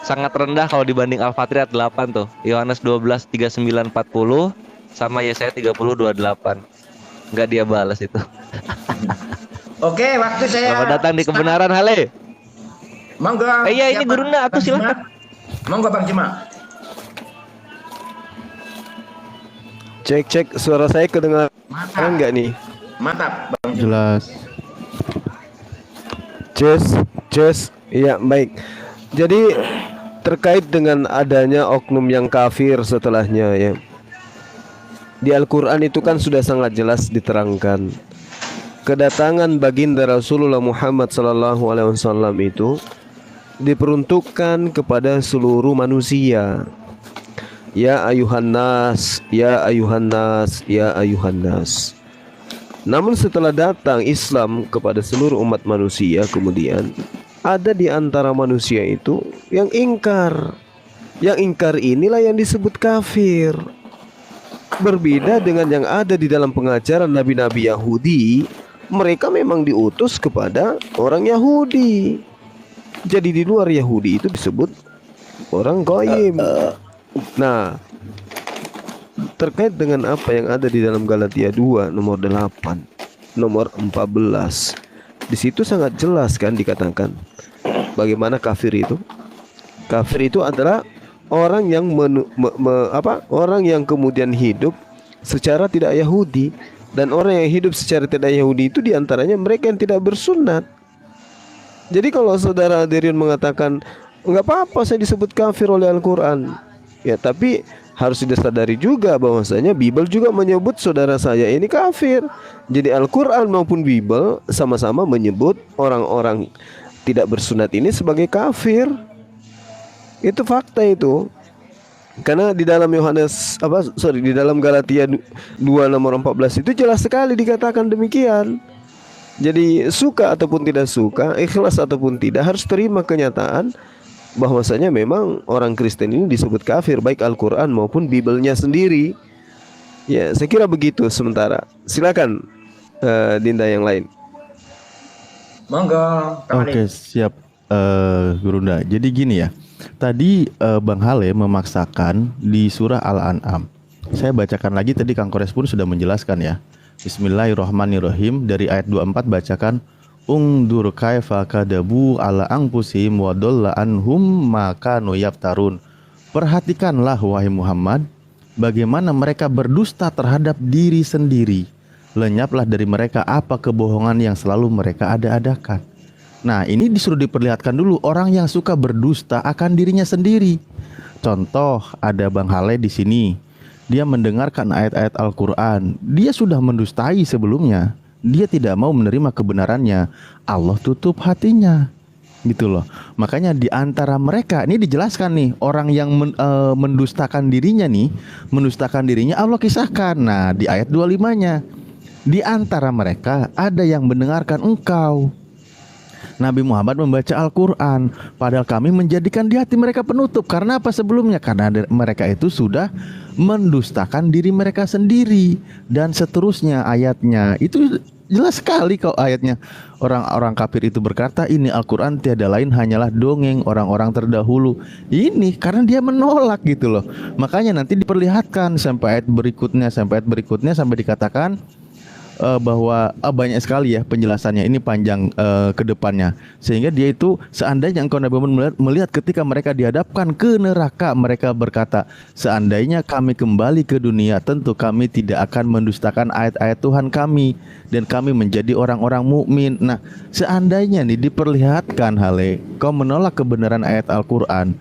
Speaker 4: Sangat rendah kalau dibanding Al-Fatir ayat 8 tuh. Yohanes 12 39 40 sama Yesaya 30 28. Enggak dia balas itu.
Speaker 5: Oke, waktu saya.
Speaker 4: Selamat datang di kebenaran Hale.
Speaker 5: Monggo.
Speaker 4: Iya ini
Speaker 5: siapa?
Speaker 4: gurunda
Speaker 5: Bang
Speaker 4: aku silakan.
Speaker 5: Jima? Monggo Bang Jima.
Speaker 2: Cek suara saya kedengaran
Speaker 5: Mantap.
Speaker 2: nggak nih?
Speaker 5: Mantap Bang Jima.
Speaker 6: Jelas.
Speaker 2: Just, iya baik. Jadi terkait dengan adanya oknum yang kafir setelahnya ya. Di Al-Quran itu kan sudah sangat jelas diterangkan. Kedatangan baginda Rasulullah Muhammad SAW itu diperuntukkan kepada seluruh manusia. Ya ayuhan nas, ya ayuhan nas, ya ayuhan nas. Namun setelah datang Islam kepada seluruh umat manusia, kemudian ada di antara manusia itu yang ingkar. Yang ingkar inilah yang disebut kafir. Berbeda dengan yang ada di dalam pengajaran nabi-nabi Yahudi, mereka memang diutus kepada orang Yahudi. Jadi di luar Yahudi itu disebut orang goyim. Nah, terkait dengan apa yang ada di dalam Galatia 2 nomor 8, nomor 14. Di situ sangat jelas kan dikatakan bagaimana kafir itu. Kafir itu adalah orang yang orang yang kemudian hidup secara tidak Yahudi. Dan orang yang hidup secara tidak Yahudi itu diantaranya mereka yang tidak bersunat. Jadi kalau saudara hadirin mengatakan nggak apa-apa saya disebut kafir oleh Al-Quran, ya tapi harus disadari juga bahwasanya Bible juga menyebut saudara saya ini kafir. Jadi Al-Quran maupun Bible sama-sama menyebut orang-orang tidak bersunat ini sebagai kafir. Itu fakta itu. Karena di dalam di dalam Galatia 2 nomor 14 itu jelas sekali dikatakan demikian. Jadi suka ataupun tidak suka, ikhlas ataupun tidak, harus terima kenyataan bahwasanya memang orang Kristen ini disebut kafir, baik Al-Quran maupun Bibelnya sendiri. Ya, saya kira begitu sementara. Silakan Dinda yang lain.
Speaker 5: Monggo, Kang
Speaker 6: Oke,
Speaker 5: Alif.
Speaker 6: siap, Gurunda. Jadi gini ya, tadi Bang Hale memaksakan di surah Al-An'am. Saya bacakan lagi, tadi Kang Kores pun sudah menjelaskan ya. Bismillahirrahmanirrahim, dari ayat 24 bacakan, Ungdur kaifa kadabu ala anfusihim wa dhalla anhum ma kanu yaftarun. Perhatikanlah wahai Muhammad, bagaimana mereka berdusta terhadap diri sendiri. Lenyaplah dari mereka apa kebohongan yang selalu mereka ada-adakan. Nah, ini disuruh diperlihatkan dulu orang yang suka berdusta akan dirinya sendiri. Contoh, ada Bang Hale di sini. Dia mendengarkan ayat-ayat Al-Quran. Dia sudah mendustai sebelumnya. Dia tidak mau menerima kebenarannya. Allah tutup hatinya. Gitu loh. Makanya di antara mereka, ini dijelaskan nih, orang yang mendustakan dirinya nih, mendustakan dirinya Allah kisahkan. Nah, di ayat 25-nya. Di antara mereka ada yang mendengarkan engkau, Nabi Muhammad, membaca Al-Quran, padahal kami menjadikan di hati mereka penutup. Karena apa sebelumnya? Karena mereka itu sudah mendustakan diri mereka sendiri. Dan seterusnya ayatnya. Itu jelas sekali kok ayatnya. Orang-orang kafir itu berkata, ini Al-Quran tiada lain hanyalah dongeng orang-orang terdahulu. Ini karena dia menolak gitu loh. Makanya nanti diperlihatkan sampai ayat berikutnya, sampai dikatakan bahwa banyak sekali ya penjelasannya, ini panjang ke depannya, sehingga dia itu, seandainya engkau Nabi Muhammad melihat ketika mereka dihadapkan ke neraka, mereka berkata, seandainya kami kembali ke dunia, tentu kami tidak akan mendustakan ayat-ayat Tuhan kami dan kami menjadi orang-orang mukmin. Nah, seandainya nih diperlihatkan, Hale, kau menolak kebenaran ayat Al-Quran,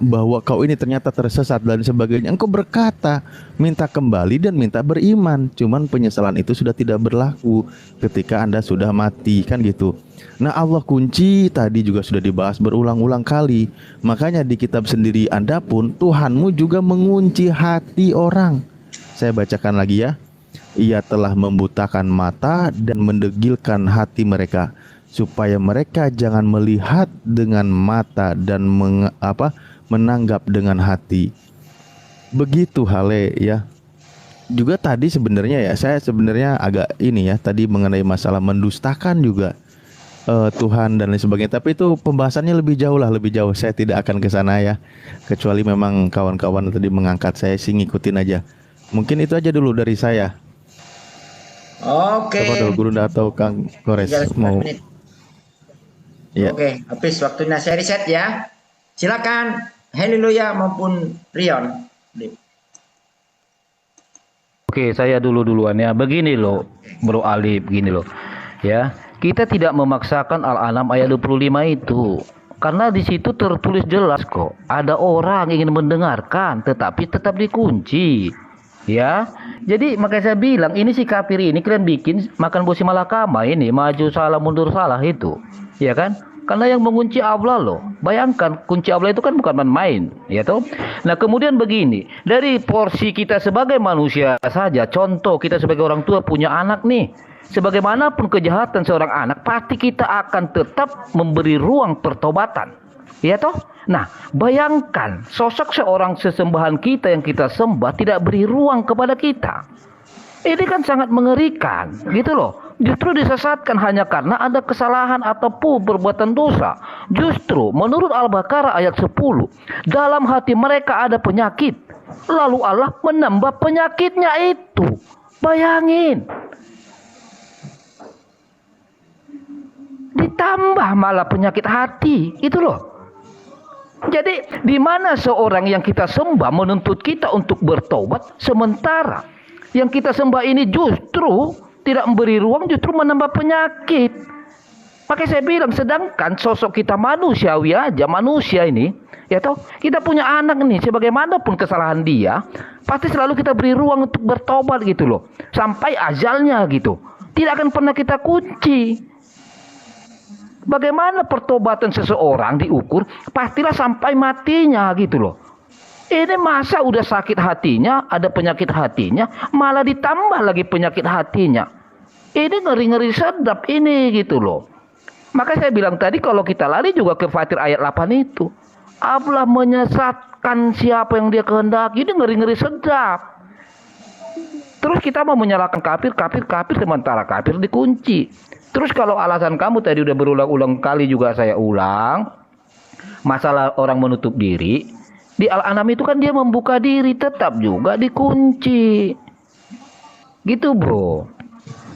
Speaker 6: bahwa kau ini ternyata tersesat dan sebagainya, engkau berkata minta kembali dan minta beriman, cuman penyesalan itu sudah tidak berlaku ketika Anda sudah mati, kan gitu. Nah, Allah kunci tadi juga sudah dibahas berulang-ulang kali. Makanya di kitab sendiri Anda pun, Tuhanmu juga mengunci hati orang. Saya bacakan lagi ya. Ia telah membutakan mata dan mendegilkan hati mereka, supaya mereka jangan melihat dengan mata dan menanggap dengan hati. Begitu, Hale ya. Juga tadi sebenarnya ya, saya sebenarnya agak ini ya, tadi mengenai masalah mendustakan juga Tuhan dan lain sebagainya. Tapi itu pembahasannya lebih jauh. Saya tidak akan ke sana ya. Kecuali memang kawan-kawan tadi mengangkat, saya sih ngikutin aja. Mungkin itu aja dulu dari saya.
Speaker 5: Oke.
Speaker 6: Apa Guru atau Kang Kores mau? Ya.
Speaker 5: Oke, habis waktunya saya riset ya. Silakan Haleluya maupun Rion.
Speaker 3: Oke, saya duluan ya. Begini loh, Bro Ali, begini loh. Ya, kita tidak memaksakan Al-An'am ayat 25 itu. Karena di situ tertulis jelas kok, ada orang ingin mendengarkan tetapi tetap dikunci. Ya. Jadi makanya saya bilang, ini si kafir ini kalian bikin makan bosi malakama ini, maju salah mundur salah itu. Ya kan? Karena yang mengunci Allah loh. Bayangkan, kunci Allah itu kan bukan main, ya toh. Nah, kemudian begini, dari porsi kita sebagai manusia saja, contoh kita sebagai orang tua punya anak nih, sebagaimanapun kejahatan seorang anak, pasti kita akan tetap memberi ruang pertobatan, ya toh. Nah, bayangkan sosok seorang sesembahan kita yang kita sembah tidak beri ruang kepada kita. Ini kan sangat mengerikan, gitu loh. Justru disesatkan hanya karena ada kesalahan ataupun perbuatan dosa. Justru menurut Al-Baqarah ayat 10, dalam hati mereka ada penyakit, lalu Allah menambah penyakitnya itu. Bayangin, ditambah malah penyakit hati, itu loh. Jadi di mana seorang yang kita sembah menuntut kita untuk bertobat, sementara yang kita sembah ini justru tidak memberi ruang, justru menambah penyakit. Makanya saya bilang, sedangkan sosok kita manusiawi aja, manusia ini, ya toh, kita punya anak nih, sebagaimanapun kesalahan dia, pasti selalu kita beri ruang untuk bertobat gitu loh, sampai ajalnya gitu. Tidak akan pernah kita kunci. Bagaimana pertobatan seseorang diukur? Pastilah sampai matinya gitu loh. Ini masa udah sakit hatinya, ada penyakit hatinya, malah ditambah lagi penyakit hatinya. Ini ngeri-ngeri sedap ini gitu loh. Maka saya bilang tadi kalau kita lari juga ke Fatir ayat 8 itu. Allah menyesatkan siapa yang dia kehendaki. Ini ngeri-ngeri sedap. Terus kita mau menyalahkan kafir sementara kafir dikunci. Terus kalau alasan kamu tadi udah berulang-ulang kali juga saya ulang, masalah orang menutup diri, di Al-An'am itu kan dia membuka diri tetap juga dikunci. Gitu bro.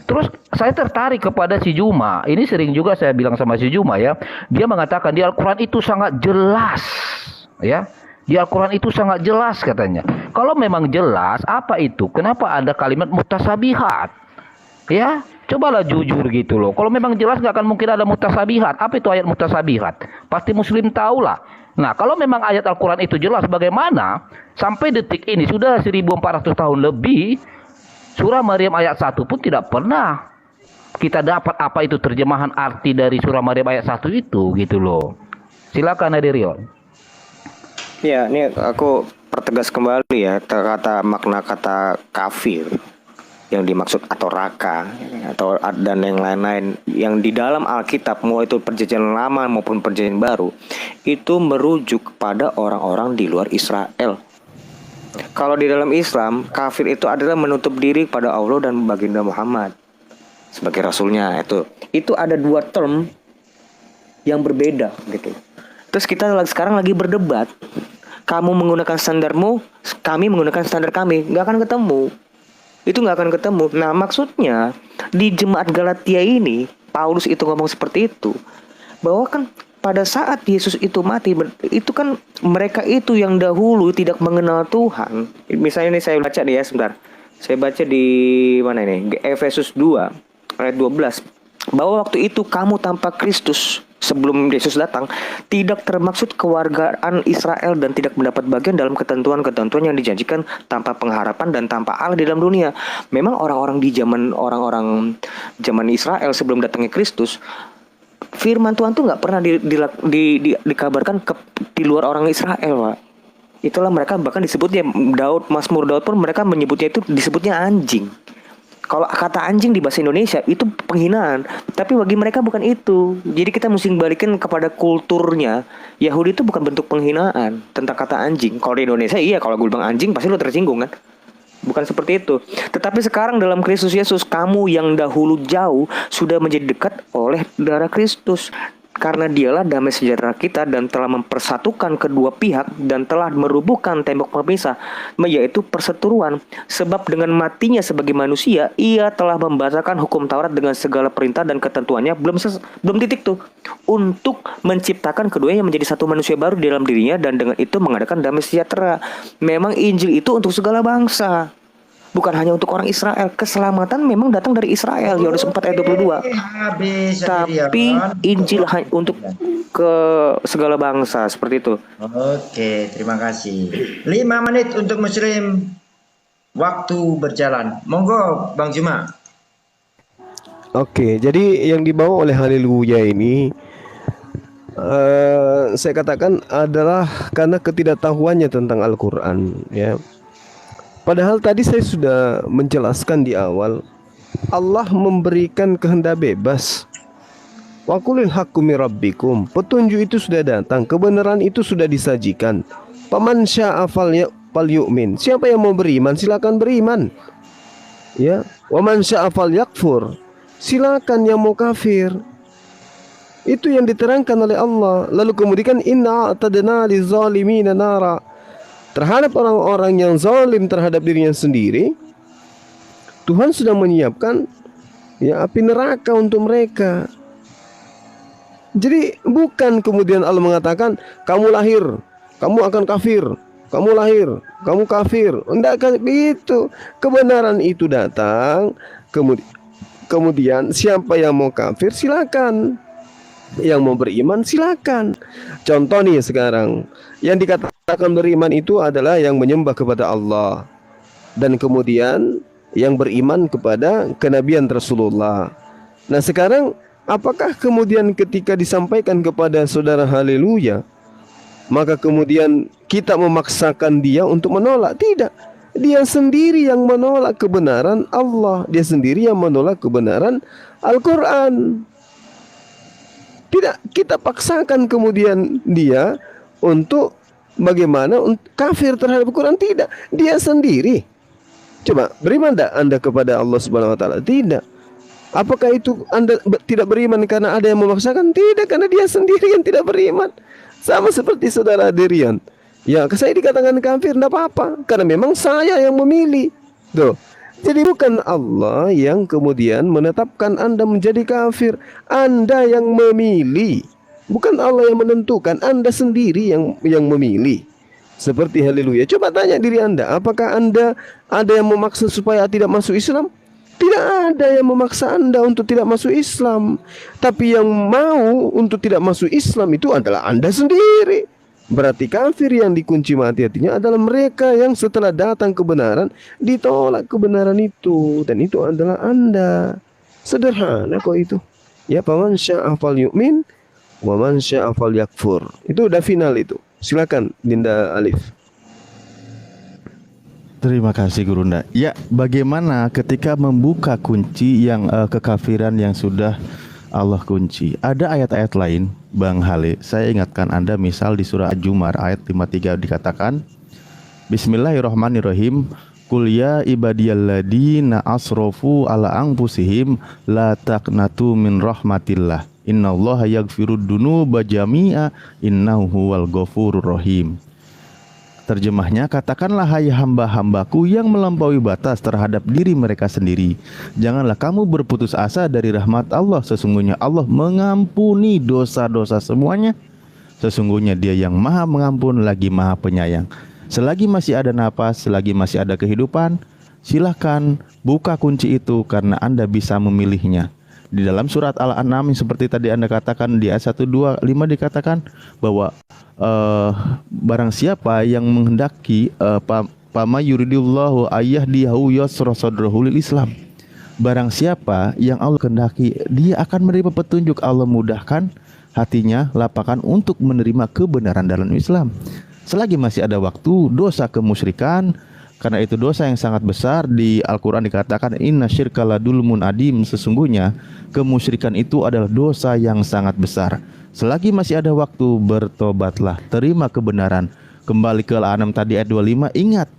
Speaker 3: Terus saya tertarik kepada si Juma. Ini sering juga saya bilang sama si Juma ya. Dia mengatakan di Al-Quran itu sangat jelas. Ya. Di Al-Quran itu sangat jelas katanya. Kalau memang jelas, apa itu? Kenapa ada kalimat mutasabihat? Ya, cobalah jujur gitu loh. Kalau memang jelas nggak akan mungkin ada mutasabihat. Apa itu ayat mutasabihat? Pasti Muslim tahulah. Nah, kalau memang ayat Al-Quran itu jelas, bagaimana sampai detik ini sudah 1400 tahun lebih, surah Maryam ayat 1 pun tidak pernah kita dapat apa itu terjemahan arti dari surah Maryam ayat 1 itu gitu loh. Silakan Adirion.
Speaker 1: Ya, ini aku pertegas kembali ya kata makna kata kafir yang dimaksud atau raka atau dan yang lain-lain yang di dalam Alkitab mulai itu perjanjian lama maupun perjanjian baru itu merujuk kepada orang-orang di luar Israel. Kalau di dalam Islam, kafir itu adalah menutup diri pada Allah dan baginda Muhammad sebagai rasulnya. Itu ada dua term yang berbeda gitu. Terus kita sekarang lagi berdebat. Kamu menggunakan standarmu, kami menggunakan standar kami. Nggak akan ketemu. Itu nggak akan ketemu. Nah maksudnya di jemaat Galatia ini, Paulus itu ngomong seperti itu. Bahwa kan pada saat Yesus itu mati, itu kan mereka itu yang dahulu tidak mengenal Tuhan. Misalnya ini saya baca nih ya sebentar. Saya baca di mana ini? Efesus 2 ayat 12. Bahwa waktu itu kamu tanpa Kristus sebelum Yesus datang tidak termaksud kewargaan Israel dan tidak mendapat bagian dalam ketentuan-ketentuan yang dijanjikan tanpa pengharapan dan tanpa Allah di dalam dunia. Memang orang-orang zaman Israel sebelum datangnya Kristus, firman Tuhan tuh nggak pernah dikabarkan di luar orang Israel, Pak. Itulah mereka bahkan disebutnya Mazmur Daud pun mereka menyebutnya itu disebutnya anjing. Kalau kata anjing di bahasa Indonesia itu penghinaan, tapi bagi mereka bukan itu. Jadi kita mesti balikin kepada kulturnya. Yahudi itu bukan bentuk penghinaan tentang kata anjing. Kalau di Indonesia iya, kalau gue bilang anjing pasti lo tersinggung kan. Bukan seperti itu. Tetapi sekarang dalam Kristus Yesus, kamu yang dahulu jauh sudah menjadi dekat oleh darah Kristus. Karena dialah damai sejahtera kita dan telah mempersatukan kedua pihak dan telah merubuhkan tembok pemisah, yaitu perseteruan. Sebab dengan matinya sebagai manusia, ia telah membatalkan hukum Taurat dengan segala perintah dan ketentuannya. Belum titik tuh. Untuk menciptakan keduanya menjadi satu manusia baru di dalam dirinya dan dengan itu mengadakan damai sejahtera. Memang Injil itu untuk segala bangsa. Bukan hanya untuk orang Israel. Keselamatan memang datang dari Israel. Yohanes 4 ayat 22. Tapi Injil hanya untuk ke segala bangsa. Seperti itu.
Speaker 5: Oke, terima kasih. 5 menit untuk Muslim. Waktu berjalan. Monggo Bang Juma.
Speaker 2: Oke, jadi yang dibawa oleh haleluya ini saya katakan adalah karena ketidaktahuannya tentang Al-Quran ya. Padahal tadi saya sudah menjelaskan di awal, Allah memberikan kehendak bebas. Wa qulil haqqu mir rabbikum. Petunjuk itu sudah datang, kebenaran itu sudah disajikan. Paman syaa falyu'min. Siapa yang mau beriman silakan beriman. Ya, wa man syaa falyakfur. Silakan yang mau kafir. Itu yang diterangkan oleh Allah. Lalu kemudian inna a'tadna lizalimina nara. Terhadap orang-orang yang zalim terhadap dirinya sendiri, Tuhan sudah menyiapkan ya api neraka untuk mereka. Jadi bukan kemudian Allah mengatakan kamu lahir, kamu akan kafir, kamu lahir, kamu kafir. Tidak kan begitu. Kebenaran itu datang, kemudian siapa yang mau kafir silakan. Yang mau beriman silakan. Contoh nih sekarang, yang dikatakan beriman itu adalah yang menyembah kepada Allah dan kemudian yang beriman kepada kenabian Rasulullah. Nah sekarang apakah kemudian ketika disampaikan kepada saudara haleluya, maka kemudian kita memaksakan dia untuk menolak? Tidak. dia sendiri yang menolak kebenaran Allah, dia sendiri yang menolak kebenaran Al-Quran. Tidak kita paksakan kemudian dia untuk bagaimana kafir terhadap Al-Quran, tidak. Dia sendiri. Coba, beriman tidak Anda kepada Allah Subhanahu wa taala? Tidak. Apakah itu Anda tidak beriman karena ada yang memaksakan? Tidak, karena dia sendiri yang tidak beriman. Sama seperti saudara Dirian. Ya, saya dikatakan kafir tidak apa-apa, karena memang saya yang memilih. Tuh. Jadi bukan Allah yang kemudian menetapkan Anda menjadi kafir. Anda yang memilih. Bukan Allah yang menentukan, Anda sendiri yang memilih. Seperti haleluya. Coba tanya diri Anda, apakah Anda ada yang memaksa supaya tidak masuk Islam? Tidak ada yang memaksa Anda untuk tidak masuk Islam. Tapi yang mau untuk tidak masuk Islam itu adalah Anda sendiri. Berarti kafir yang dikunci mati hatinya adalah mereka yang setelah datang kebenaran ditolak kebenaran itu, dan itu adalah Anda. Sederhana kok itu. Ya, faman syaa'a falyu'min wa man syaa'a falyakfur. Itu udah final itu. Silakan Dinda Alif.
Speaker 6: Terima kasih Gurunda. Ya, bagaimana ketika membuka kunci yang kekafiran yang sudah Allah kunci? Ada ayat-ayat lain, Bang Hale. Saya ingatkan Anda, misal di surah Al-Jumar ayat 53 dikatakan, Bismillahirrahmanirrahim. Qul ya ibadiyalladzina asrafu ala anfusihim la taqnatu min rahmatillah. Innallaha yaghfirud dzunuba jami'a innahu huwal ghafurur rahim. Terjemahnya, katakanlah hai hamba-hambaku yang melampaui batas terhadap diri mereka sendiri, janganlah kamu berputus asa dari rahmat Allah. Sesungguhnya Allah mengampuni dosa-dosa semuanya. Sesungguhnya Dia yang Maha Mengampun lagi Maha Penyayang. Selagi masih ada napas, selagi masih ada kehidupan, silahkan buka kunci itu karena Anda bisa memilihnya. Di dalam surat Al-An'am seperti tadi Anda katakan di ayat 125 dikatakan bahwa barang siapa yang menghendaki pama yuridillahu ayyahdihu yasra sadrahu lil Islam. Barang siapa yang Allah kehendaki, dia akan menerima petunjuk. Allah mudahkan hatinya, lapangkan untuk menerima kebenaran dalam Islam. Selagi masih ada waktu, dosa kemusyrikan, karena itu dosa yang sangat besar, di Al-Quran dikatakan inna syirka ladulmun adim, sesungguhnya kemusyrikan itu adalah dosa yang sangat besar. Selagi masih ada waktu, bertobatlah, terima kebenaran. Kembali ke Al-An'am tadi ayat 25, ingat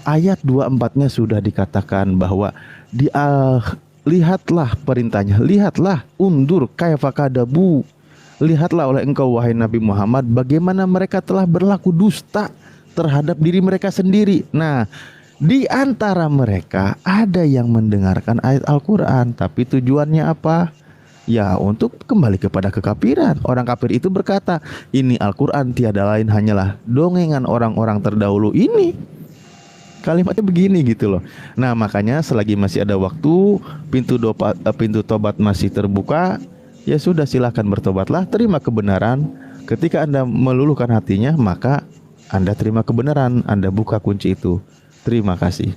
Speaker 6: ayat 24-nya sudah dikatakan bahwa lihatlah perintahnya, lihatlah undur kaifa kadabu. Lihatlah oleh engkau wahai Nabi Muhammad bagaimana mereka telah berlaku dusta terhadap diri mereka sendiri. Nah, di antara mereka ada yang mendengarkan ayat Al-Quran, tapi tujuannya apa? Ya, untuk kembali kepada kekafiran. Orang kafir itu berkata, ini Al-Quran tiada lain hanyalah dongengan orang-orang terdahulu ini. Kalimatnya begini gitu loh. Nah, makanya selagi masih ada waktu, pintu tobat masih terbuka. Ya sudah, silahkan bertobatlah, terima kebenaran. Ketika Anda meluluhkan hatinya, maka Anda terima kebenaran, Anda buka kunci itu. Terima kasih.